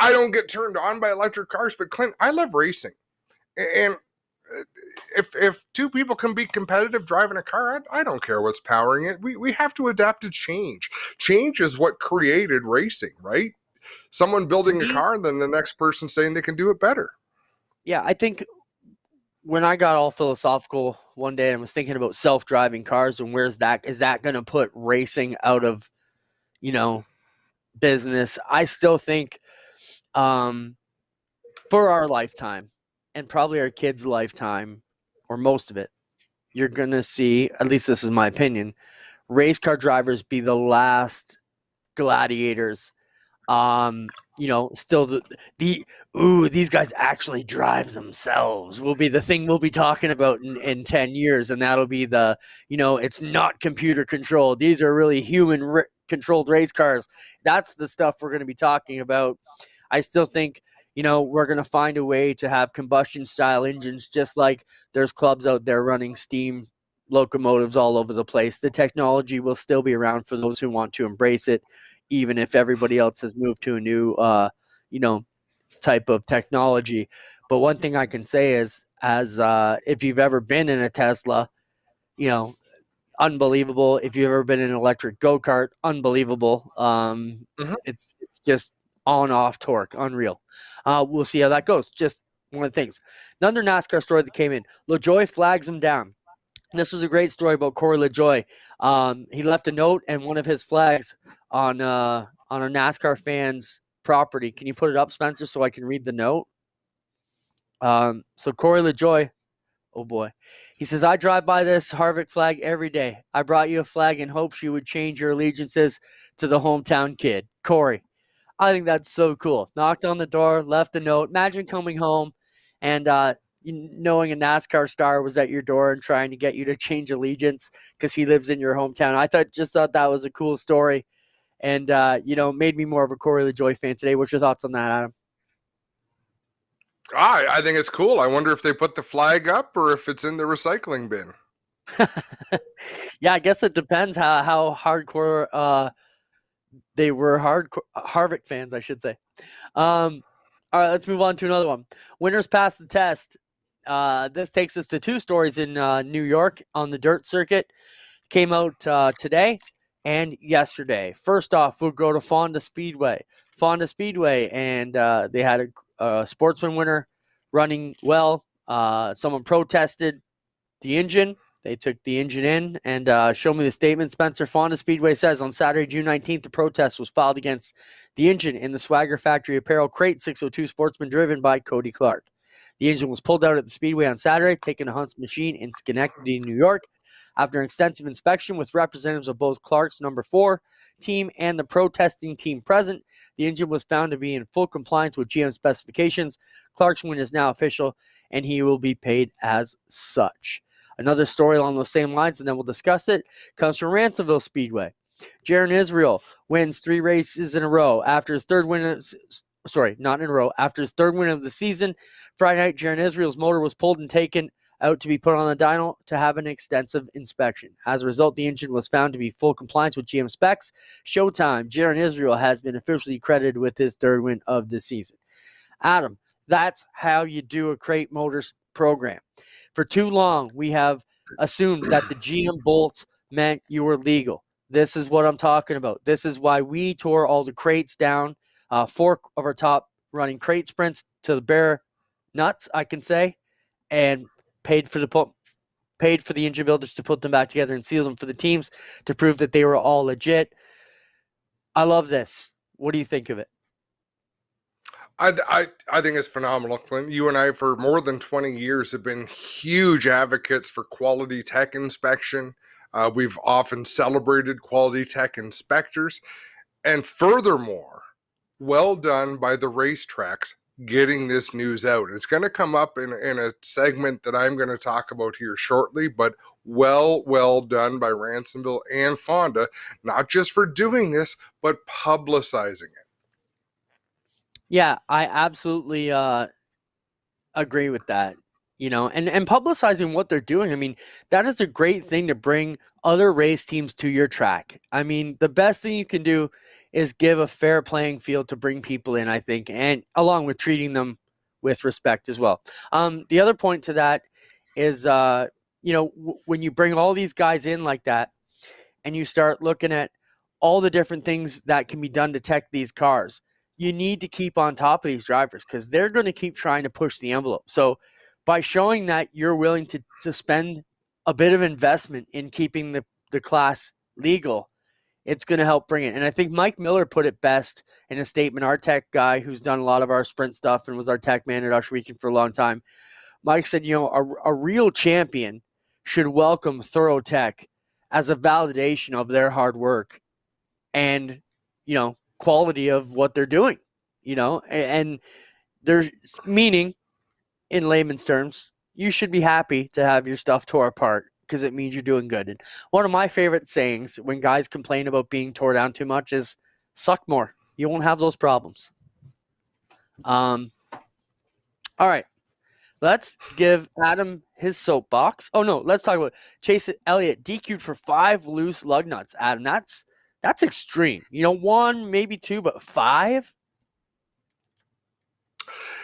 I don't get turned on by electric cars, but Clint, I love racing. And if two people can be competitive driving a car, I don't care what's powering it. We have to adapt to change. Change is what created racing, right? Someone building a car and then the next person saying they can do it better.
Yeah, I think when I got all philosophical one day and was thinking about self-driving cars and is that going to put racing out of, business? I still think for our lifetime and probably our kids' lifetime, or most of it, you're going to see, at least this is my opinion, race car drivers be the last gladiators. Still these guys actually drive themselves will be the thing we'll be talking about in 10 years. And that'll be it's not computer controlled. These are really human controlled race cars. That's the stuff we're going to be talking about. I still think, we're going to find a way to have combustion style engines, just like there's clubs out there running steam locomotives all over the place. The technology will still be around for those who want to embrace it, even if everybody else has moved to a new, type of technology. But one thing I can say is, if you've ever been in a Tesla, unbelievable. If you've ever been in an electric go-kart, unbelievable. It's just on-off torque, unreal. We'll see how that goes. Just one of the things. Another NASCAR story that came in. LaJoie flags him down. This was a great story about Corey LaJoie. He left a note and one of his flags on a NASCAR fan's property. Can you put it up, Spencer, so I can read the note? So Corey LaJoie, oh boy. He says, I drive by this Harvick flag every day. I brought you a flag in hopes you would change your allegiances to the hometown kid. Corey. I think that's so cool. Knocked on the door, left a note. Imagine coming home and knowing a NASCAR star was at your door and trying to get you to change allegiance because he lives in your hometown. I thought that was a cool story, and made me more of a Corey LaJoie fan today. What's your thoughts on that, Adam?
I think it's cool. I wonder if they put the flag up or if it's in the recycling bin.
Yeah, I guess it depends how hardcore they were. Harvick fans, I should say. All right, let's move on to another one. Winners pass the test. This takes us to two stories in New York on the dirt circuit. Came out today and yesterday. First off, we'll go to Fonda Speedway. And they had a sportsman winner running well. Someone protested the engine. They took the engine in and show me the statement. Spencer, Fonda Speedway says on Saturday, June 19th, the protest was filed against the engine in the Swagger Factory Apparel Crate 602 Sportsman driven by Cody Clark. The engine was pulled out at the Speedway on Saturday, taken to Hunt's Machine in Schenectady, New York. After an extensive inspection with representatives of both Clark's number 4 team and the protesting team present, the engine was found to be in full compliance with GM specifications. Clark's win is now official, and he will be paid as such. Another story along those same lines, and then we'll discuss it, comes from Ransomville Speedway. Jaron Israel wins 3 races in a row after his third win. After his third win of the season, Friday night, Jaron Israel's motor was pulled and taken out to be put on the dyno to have an extensive inspection. As a result, the engine was found to be full compliance with GM specs. Showtime, Jaron Israel has been officially credited with his third win of the season. Adam, that's how you do a Crate Motors program. For too long, we have assumed that the GM bolts meant you were legal. This is what I'm talking about. This is why we tore all the crates down, 4 of our top running crate sprints to the bare nuts, I can say, and paid for the engine builders to put them back together and seal them for the teams to prove that they were all legit. I love this. What do you think of it?
I think it's phenomenal, Clint. You and I, for more than 20 years, have been huge advocates for quality tech inspection. We've often celebrated quality tech inspectors. And furthermore, well done by the racetracks getting this news out. It's going to come up in a segment that I'm going to talk about here shortly, but well done by Ransomville and Fonda, not just for doing this, but publicizing it.
Yeah, I absolutely agree with that. And publicizing what they're doing. I mean, that is a great thing to bring other race teams to your track. I mean, the best thing you can do is give a fair playing field to bring people in, I think, and along with treating them with respect as well. The other point to that is, when you bring all these guys in like that and you start looking at all the different things that can be done to tech these cars, you need to keep on top of these drivers because they're going to keep trying to push the envelope. So by showing that you're willing to spend a bit of investment in keeping the class legal, it's going to help bring it. And I think Mike Miller put it best in a statement, our tech guy who's done a lot of our sprint stuff and was our tech man at Usher Weekend for a long time. Mike said, a real champion should welcome Thorough Tech as a validation of their hard work and, quality of what they're doing, and there's meaning in layman's terms. You should be happy to have your stuff tore apart because it means you're doing good. And one of my favorite sayings when guys complain about being tore down too much is suck more. You won't have those problems. All right. Let's give Adam his soapbox. Oh, no. Let's talk about Chase Elliott DQ'd for 5 loose lug nuts. Adam, that's extreme. 1, maybe 2, but 5?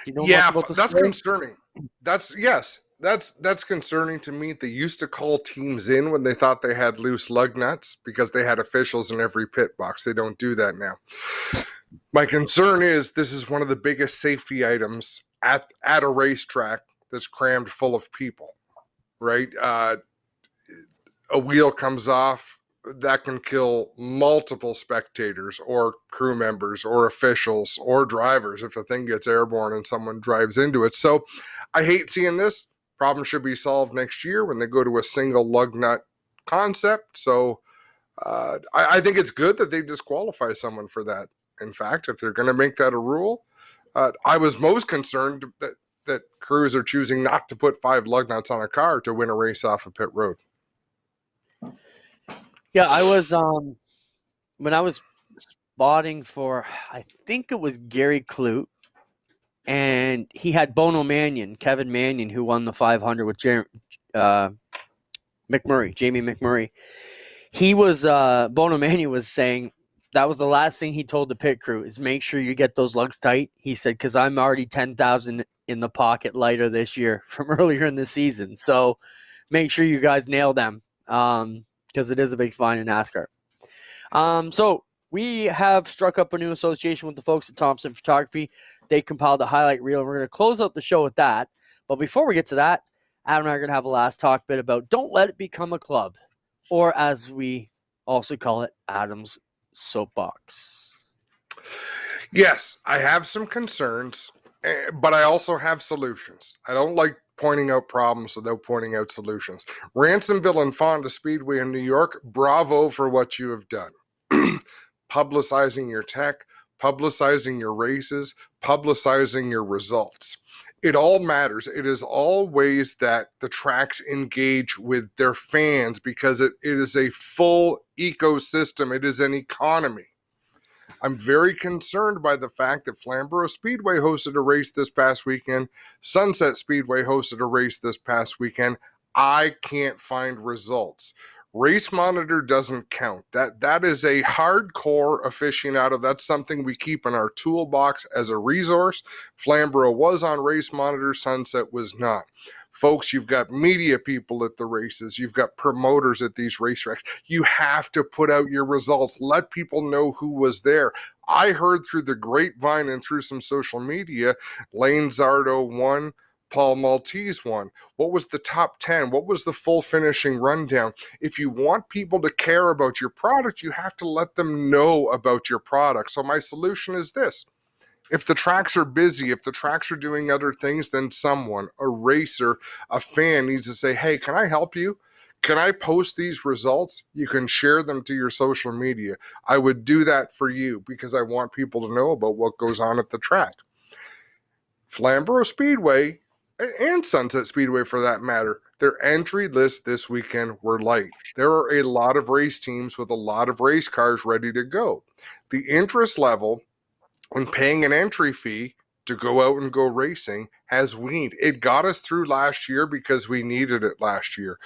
That's concerning. That's concerning to me. They used to call teams in when they thought they had loose lug nuts because they had officials in every pit box. They don't do that now. My concern is this is one of the biggest safety items at a racetrack that's crammed full of people, right? A wheel comes off, that can kill multiple spectators or crew members or officials or drivers if the thing gets airborne and someone drives into it. So I hate seeing this. Problem should be solved next year when they go to a single lug nut concept. So I think it's good that they disqualify someone for that. In fact, if they're going to make that a rule, I was most concerned that crews are choosing not to put 5 lug nuts on a car to win a race off a pit road.
Yeah, I was when I was spotting for, I think it was Gary Clute, and he had Kevin Mannion, who won the 500 with Jamie McMurray. He was Bono Mannion was saying that was the last thing he told the pit crew is make sure you get those lugs tight. He said, because I'm already 10,000 in the pocket lighter this year from earlier in the season, so make sure you guys nail them. Because it is a big fine in NASCAR. So we have struck up a new association with the folks at Thompson Photography. They compiled a highlight reel, and we're going to close out the show with that. But before we get to that, Adam and I are going to have a last talk bit about don't let it become a club, or as we also call it, Adam's soapbox.
Yes, I have some concerns, but I also have solutions. I don't like pointing out problems without pointing out solutions. Ransomville and Fonda Speedway in New York, bravo for what you have done. Publicizing your tech, publicizing your races, publicizing your results. It all matters. It is all ways that the tracks engage with their fans because it is a full ecosystem. It is an economy. I'm very concerned by the fact that Flamborough Speedway hosted a race this past weekend. Sunset Speedway hosted a race this past weekend. I can't find results. Race Monitor doesn't count. That is a hardcore aficionado. That's something we keep in our toolbox as a resource. Flamborough was on Race Monitor. Sunset was not. Folks, you've got media people at the races. You've got promoters at these racetracks. You have to put out your results. Let people know who was there. I heard through the grapevine and through some social media, Lane Zardo won, Paul Maltese won. What was the top 10? What was the full finishing rundown? If you want people to care about your product, you have to let them know about your product. So my solution is this. If the tracks are busy, if the tracks are doing other things, then someone, a racer, a fan needs to say, hey, can I help you? Can I post these results? You can share them to your social media. I would do that for you because I want people to know about what goes on at the track. Flamborough Speedway and Sunset Speedway for that matter, their entry list this weekend were light. There are a lot of race teams with a lot of race cars ready to go. The interest level and paying an entry fee to go out and go racing has waned. It got us through last year because we needed it last year.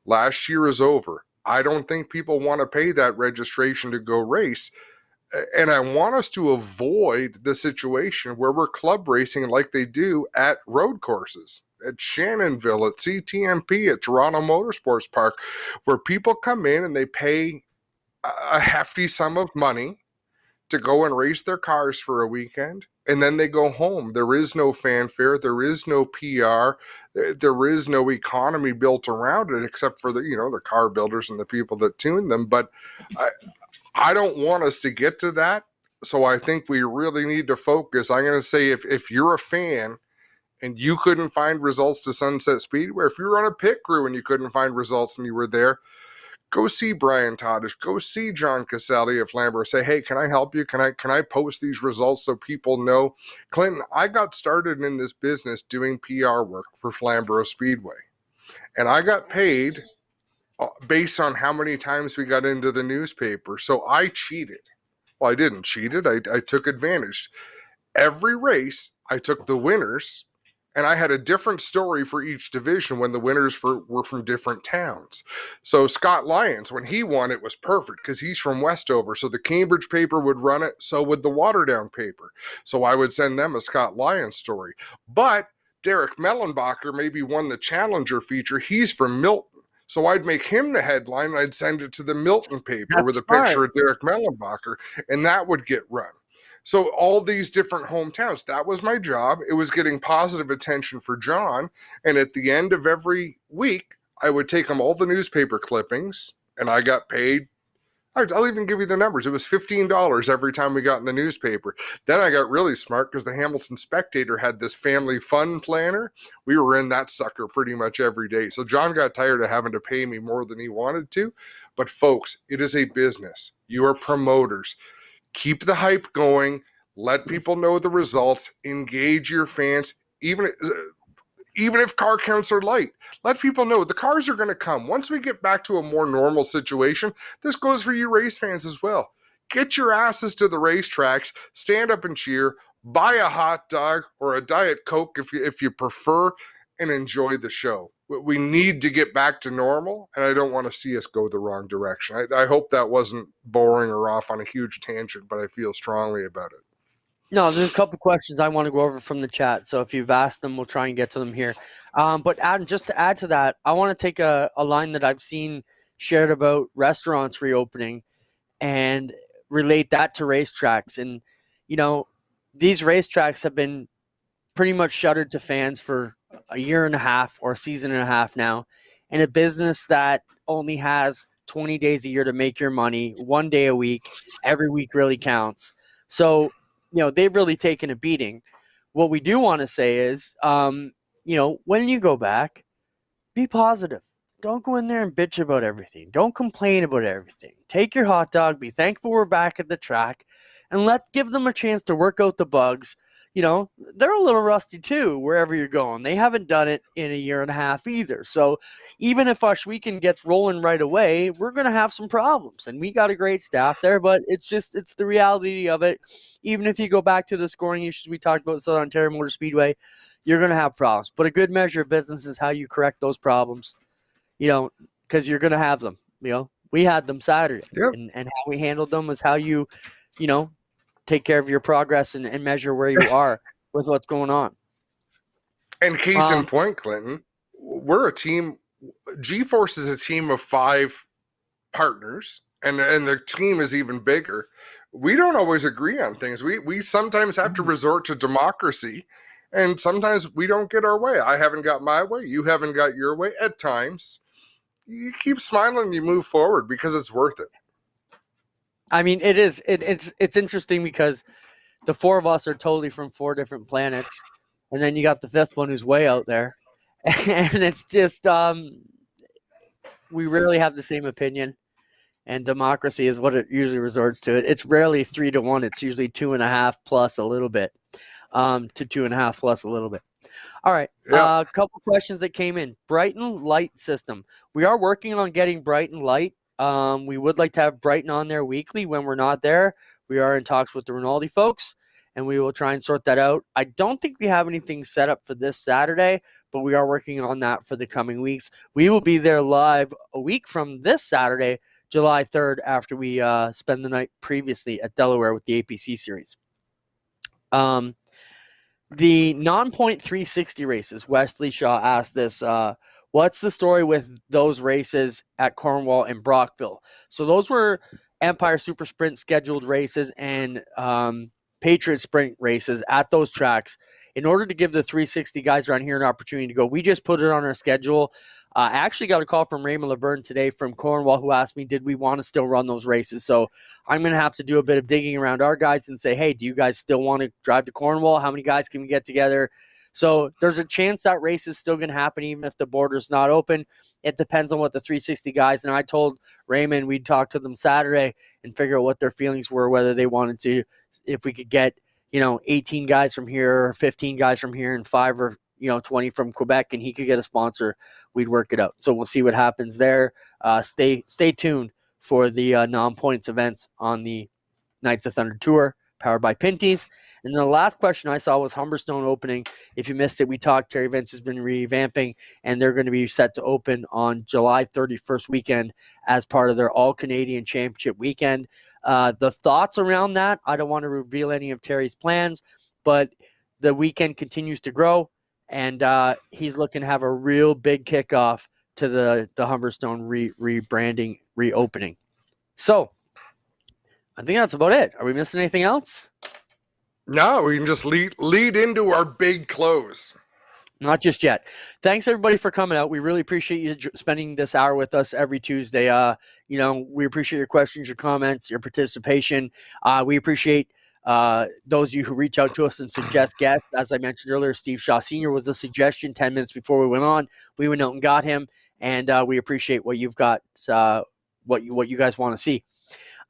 Last year is over. I don't think people want to pay that registration to go race. And I want us to avoid the situation where we're club racing like they do at road courses, at Shannonville, at CTMP, at Toronto Motorsports Park, where people come in and they pay a hefty sum of money to go and race their cars for a weekend, and then they go home. There is no fanfare. There is no PR. There is no economy built around it except for the car builders and the people that tune them. But I don't want us to get to that. So I think we really need to focus. I'm going to say if you're a fan and you couldn't find results to Sunset Speedway, if you were on a pit crew and you couldn't find results and you were there, go see Brian Todish, go see John Caselli at Flamborough. Say, hey, can I help you? Can I post these results so people know? Clinton, I got started in this business doing PR work for Flamborough Speedway, and I got paid based on how many times we got into the newspaper. So I cheated. Well, I didn't cheat it. I took advantage. Every race, I took the winners, and I had a different story for each division when the winners were from different towns. So Scott Lyons, when he won, it was perfect because he's from Westover. So the Cambridge paper would run it. So would the Waterdown paper. So I would send them a Scott Lyons story. But Derek Mellenbacher maybe won the Challenger feature. He's from Milton. So I'd make him the headline, and I'd send it to the Milton paper with a picture of Derek Mellenbacher, and that would get run. So all these different hometowns, that was my job. It was getting positive attention for John. And at the end of every week, I would take him all the newspaper clippings, and I got paid. I'll even give you the numbers. It was $15 every time we got in the newspaper. Then I got really smart because the Hamilton Spectator had this family fun planner. We were in that sucker pretty much every day. So John got tired of having to pay me more than he wanted to. But folks, it is a business. You are promoters. Keep the hype going. Let people know the results. Engage your fans. Even if car counts are light, let people know the cars are going to come. Once we get back to a more normal situation, this goes for you race fans as well. Get your asses to the racetracks, stand up and cheer, buy a hot dog or a Diet Coke if you prefer, and enjoy the show. We need to get back to normal, and I don't want to see us go the wrong direction. I hope that wasn't boring or off on a huge tangent, but I feel strongly about it.
No, there's a couple questions I want to go over from the chat. So if you've asked them, we'll try and get to them here. But Adam, just to add to that, I want to take a line that I've seen shared about restaurants reopening and relate that to racetracks. And, these racetracks have been pretty much shuttered to fans for a year and a half or a season and a half now. And a business that only has 20 days a year to make your money, 1 day a week, every week really counts. So, they've really taken a beating. What we do want to say is, when you go back, be positive. Don't go in there and bitch about everything. Don't complain about everything. Take your hot dog, be thankful we're back at the track, and give them a chance to work out the bugs. They're a little rusty too, wherever you're going. They haven't done it in a year and a half either. So even if Ush Weekend gets rolling right away, we're going to have some problems. And we got a great staff there, but it's the reality of it. Even if you go back to the scoring issues we talked about at Southern Ontario Motor Speedway, you're going to have problems. But a good measure of business is how you correct those problems, because you're going to have them. We had them Saturday.
Yep.
And how we handled them is how you take care of your progress and measure where you are with what's going on.
And case in point, Clinton, we're a team. G-Force is a team of 5 partners, and the team is even bigger. We don't always agree on things. We sometimes have to resort to democracy, and sometimes we don't get our way. I haven't got my way. You haven't got your way. At times, you keep smiling and you move forward because it's worth it.
I mean, it is. It's interesting because the 4 of us are totally from 4 different planets, and then you got the 5th one who's way out there, and it's just we rarely have the same opinion, and democracy is what it usually resorts to. It's rarely 3-1. It's usually 2.5 plus a little bit, to 2.5 plus a little bit. All right, a couple questions that came in. Brighton Light system. We are working on getting Brighton Light. We would like to have Brighton on there weekly when we're not there. We are in talks with the Rinaldi folks, and we will try and sort that out. I don't think we have anything set up for this Saturday, but we are working on that for the coming weeks. We will be there live a week from this Saturday, July 3rd, after we spend the night previously at Delaware with the APC series. The non-point 360 races, Wesley Shaw asked this, what's the story with those races at Cornwall and Brockville? So those were Empire Super Sprint scheduled races and Patriot Sprint races at those tracks. In order to give the 360 guys around here an opportunity to go, we just put it on our schedule. I actually got a call from Raymond Laverne today from Cornwall who asked me, did we want to still run those races? So I'm going to have to do a bit of digging around our guys and say, hey, do you guys still want to drive to Cornwall? How many guys can we get together? So there's a chance that race is still going to happen even if the border's not open. It depends on what the 360 guys, and I told Raymond we'd talk to them Saturday and figure out what their feelings were, whether they wanted to, if we could get, 18 guys from here or 15 guys from here and 5 or 20 from Quebec, and he could get a sponsor, we'd work it out. So we'll see what happens there. Stay tuned for the non-points events on the Knights of Thunder Tour, powered by Pinty's. And the last question I saw was Humberstone opening. If you missed it, we talked. Terry Vince has been revamping, and they're going to be set to open on July 31st weekend as part of their All-Canadian Championship weekend. The thoughts around that, I don't want to reveal any of Terry's plans, but the weekend continues to grow, and he's looking to have a real big kickoff to the Humberstone rebranding, reopening. So I think that's about it. Are we missing anything else?
No, we can just lead into our big close.
Not just yet. Thanks, everybody, for coming out. We really appreciate you spending this hour with us every Tuesday. We appreciate your questions, your comments, your participation. We appreciate those of you who reach out to us and suggest guests. As I mentioned earlier, Steve Shaw Sr. was a suggestion 10 minutes before we went on. We went out and got him, and we appreciate what you've got, what you guys want to see.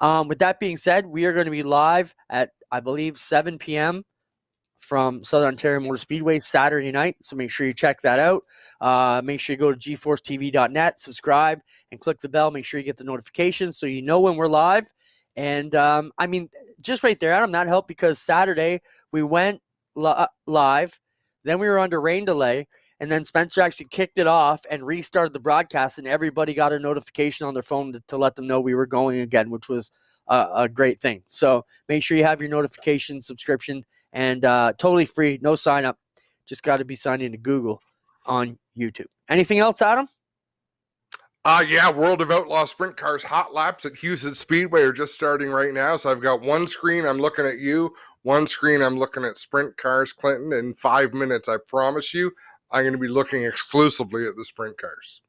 With that being said, we are going to be live at, I believe, 7 p.m. from Southern Ontario Motor Speedway Saturday night. So make sure you check that out. Make sure you go to gforcetv.net, subscribe, and click the bell. Make sure you get the notifications so you know when we're live. And, just right there, Adam, that helped because Saturday we went live. Then we were under rain delay. And then Spencer actually kicked it off and restarted the broadcast, and everybody got a notification on their phone to let them know we were going again, which was a great thing. So make sure you have your notification subscription, and totally free, no sign up. Just got to be signed into Google on YouTube. Anything else, Adam?
World of Outlaw Sprint Cars hot laps at Houston Speedway are just starting right now. So I've got one screen, I'm looking at you. One screen, I'm looking at Sprint Cars Clinton. In 5 minutes, I promise you, I'm going to be looking exclusively at the sprint cars.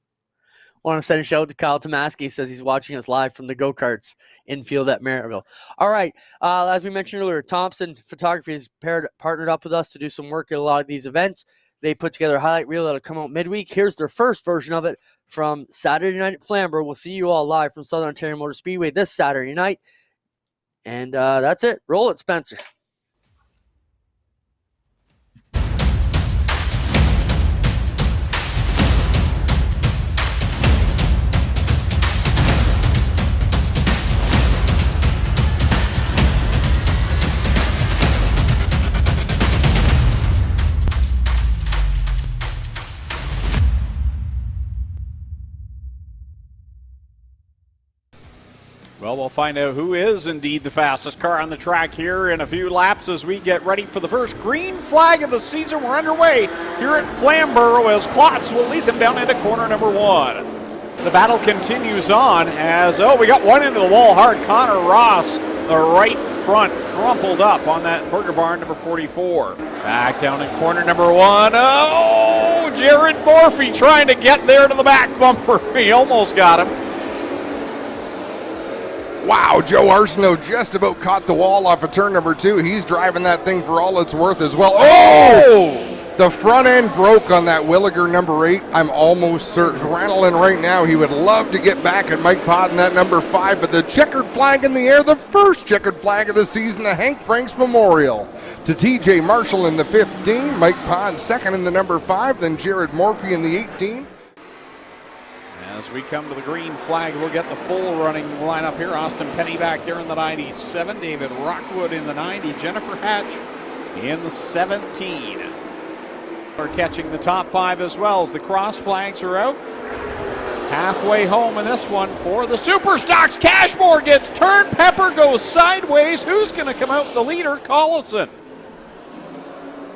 I want to send a shout out to Kyle Tomaski. He says he's watching us live from the go-karts infield at Merrittville. All right. As we mentioned earlier, Thompson Photography has partnered up with us to do some work at a lot of these events. They put together a highlight reel that'll come out midweek. Here's their first version of it from Saturday night at Flamborough. We'll see you all live from Southern Ontario Motor Speedway this Saturday night. And that's it. Roll it, Spencer.
Well, we'll find out who is indeed the fastest car on the track here in a few laps as we get ready for the first green flag of the season. We're underway here at Flamborough as Klotz will lead them down into corner number 1. The battle continues on as, we got one into the wall hard. Connor Ross, the right front, crumpled up on that Burger Barn number 44. Back down in corner number 1. Jared Morphy trying to get there to the back bumper. He almost got him.
Wow, Joe Arsenault just about caught the wall off of turn number 2. He's driving that thing for all it's worth as well. The front end broke on that Williger number 8. I'm almost certain. Rattling right now. He would love to get back at Mike Pott in that number 5, but the checkered flag in the air, the first checkered flag of the season, the Hank Franks Memorial. To TJ Marshall in the 15, Mike Pott second in the number 5, then Jared Morphy in the 18.
As we come to the green flag, we'll get the full running lineup here. Austin Penny back there in the 97. David Rockwood in the 90. Jennifer Hatch in the 17. We're catching the top 5 as well as the cross flags are out. Halfway home in this one for the Superstocks. Cashmore gets turned. Pepper goes sideways. Who's going to come out with the leader? Collison.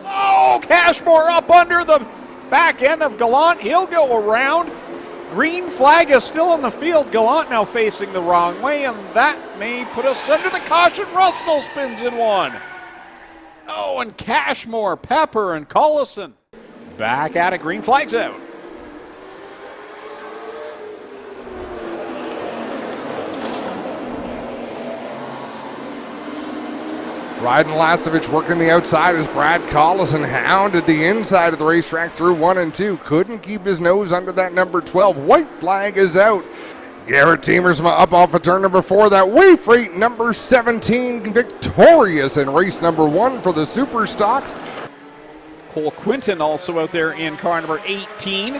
Cashmore up under the back end of Gallant. He'll go around. Green flag is still in the field. Gallant now facing the wrong way, and that may put us under the caution. Russell spins in 1. And Cashmore, Pepper, and Collison back at it. Green flag's out.
Ryden Lasovich working the outside as Brad Collison hounded the inside of the racetrack through 1 and 2. Couldn't keep his nose under that number 12. White flag is out. Garrett Teemersma up off of turn number 4. That Wave Freight number 17 victorious in race number 1 for the Super Stocks.
Cole Quinton also out there in car number 18.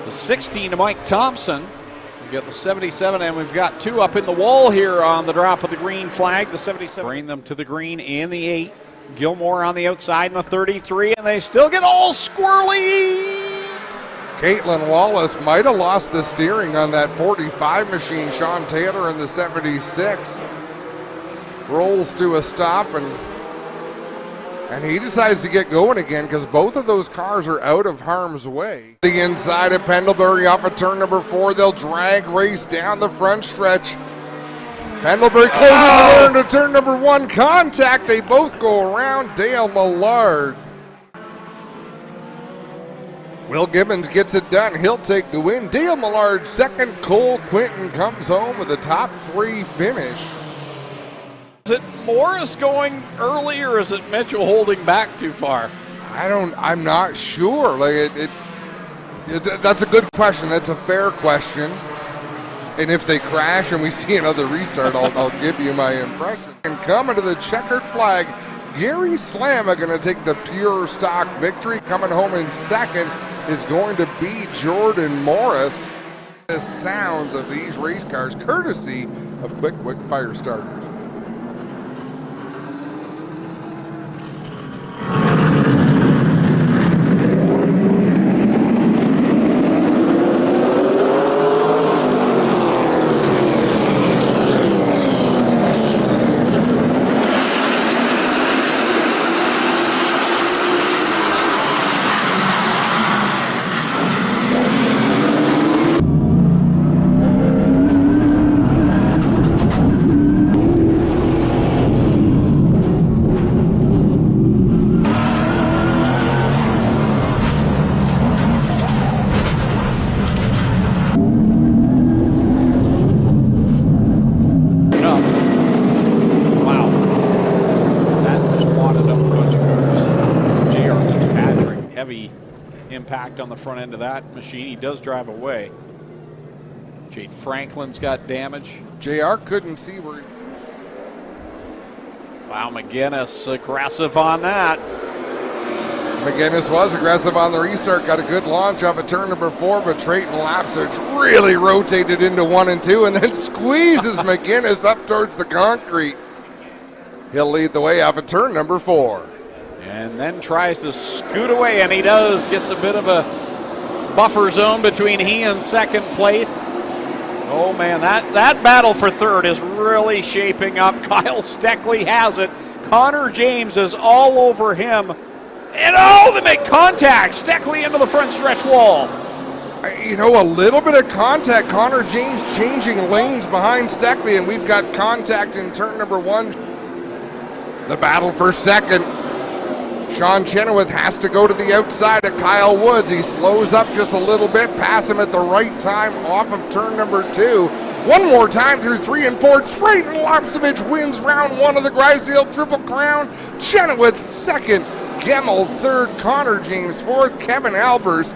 The 16 to Mike Thompson. We've got the 77, and we've got 2 up in the wall here on the drop of the green flag. The 77 bring them to the green in the 8. Gilmore on the outside in the 33, and they still get all squirrely.
Caitlin Wallace might have lost the steering on that 45 machine. Sean Taylor in the 76 rolls to a stop, and he decides to get going again because both of those cars are out of harm's way. The inside of Pendlebury off of turn number 4. They'll drag race down the front stretch. Pendlebury closing the door into turn number 1. Contact. They both go around. Dale Millard. Will Gibbons gets it done. He'll take the win. Dale Millard second. Cole Quinton comes home with a top 3 finish.
Is it Morris going early, or is it Mitchell holding back too far?
I'm not sure. Like that's a good question. That's a fair question. And if they crash and we see another restart, I'll give you my impression. And coming to the checkered flag, Gary Slamma going to take the pure stock victory. Coming home in second is going to be Jordan Morris. The sounds of these race cars, courtesy of Quick Fire Starters.
Impact on the front end of that machine. He does drive away. Jade Franklin's got damage.
JR couldn't see where
Wow, McGinnis aggressive on that.
McGinnis was aggressive on the restart, got a good launch off of turn number 4, but Trayton Lapsich really rotated into 1 and 2 and then squeezes McGinnis up towards the concrete. He'll lead the way off of turn number 4.
And then tries to scoot away, and he does. Gets a bit of a buffer zone between he and second place. Oh man, that battle for third is really shaping up. Kyle Steckley has it. Connor James is all over him. And oh, they make contact. Steckley into the front stretch wall.
You know, a little bit of contact. Connor James changing lanes behind Steckley, and we've got contact in turn number 1. The battle for second. Sean Chenoweth has to go to the outside of Kyle Woods. He slows up just a little bit, pass him at the right time off of turn number 2. One more time through 3 and 4. Trayton Lapsovich wins round 1 of the Grisdale Triple Crown. Chenoweth second, Gemmel third, Connor James fourth, Kevin Albers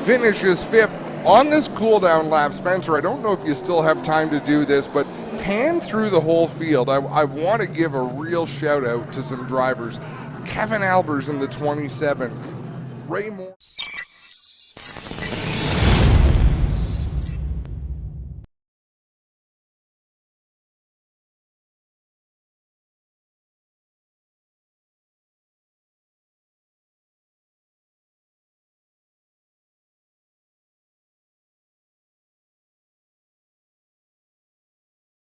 finishes 5th. On this cool down lap, Spencer, I don't know if you still have time to do this, but pan through the whole field. I want to give a real shout out to some drivers. Kevin Albers in the 27. Ray Moore.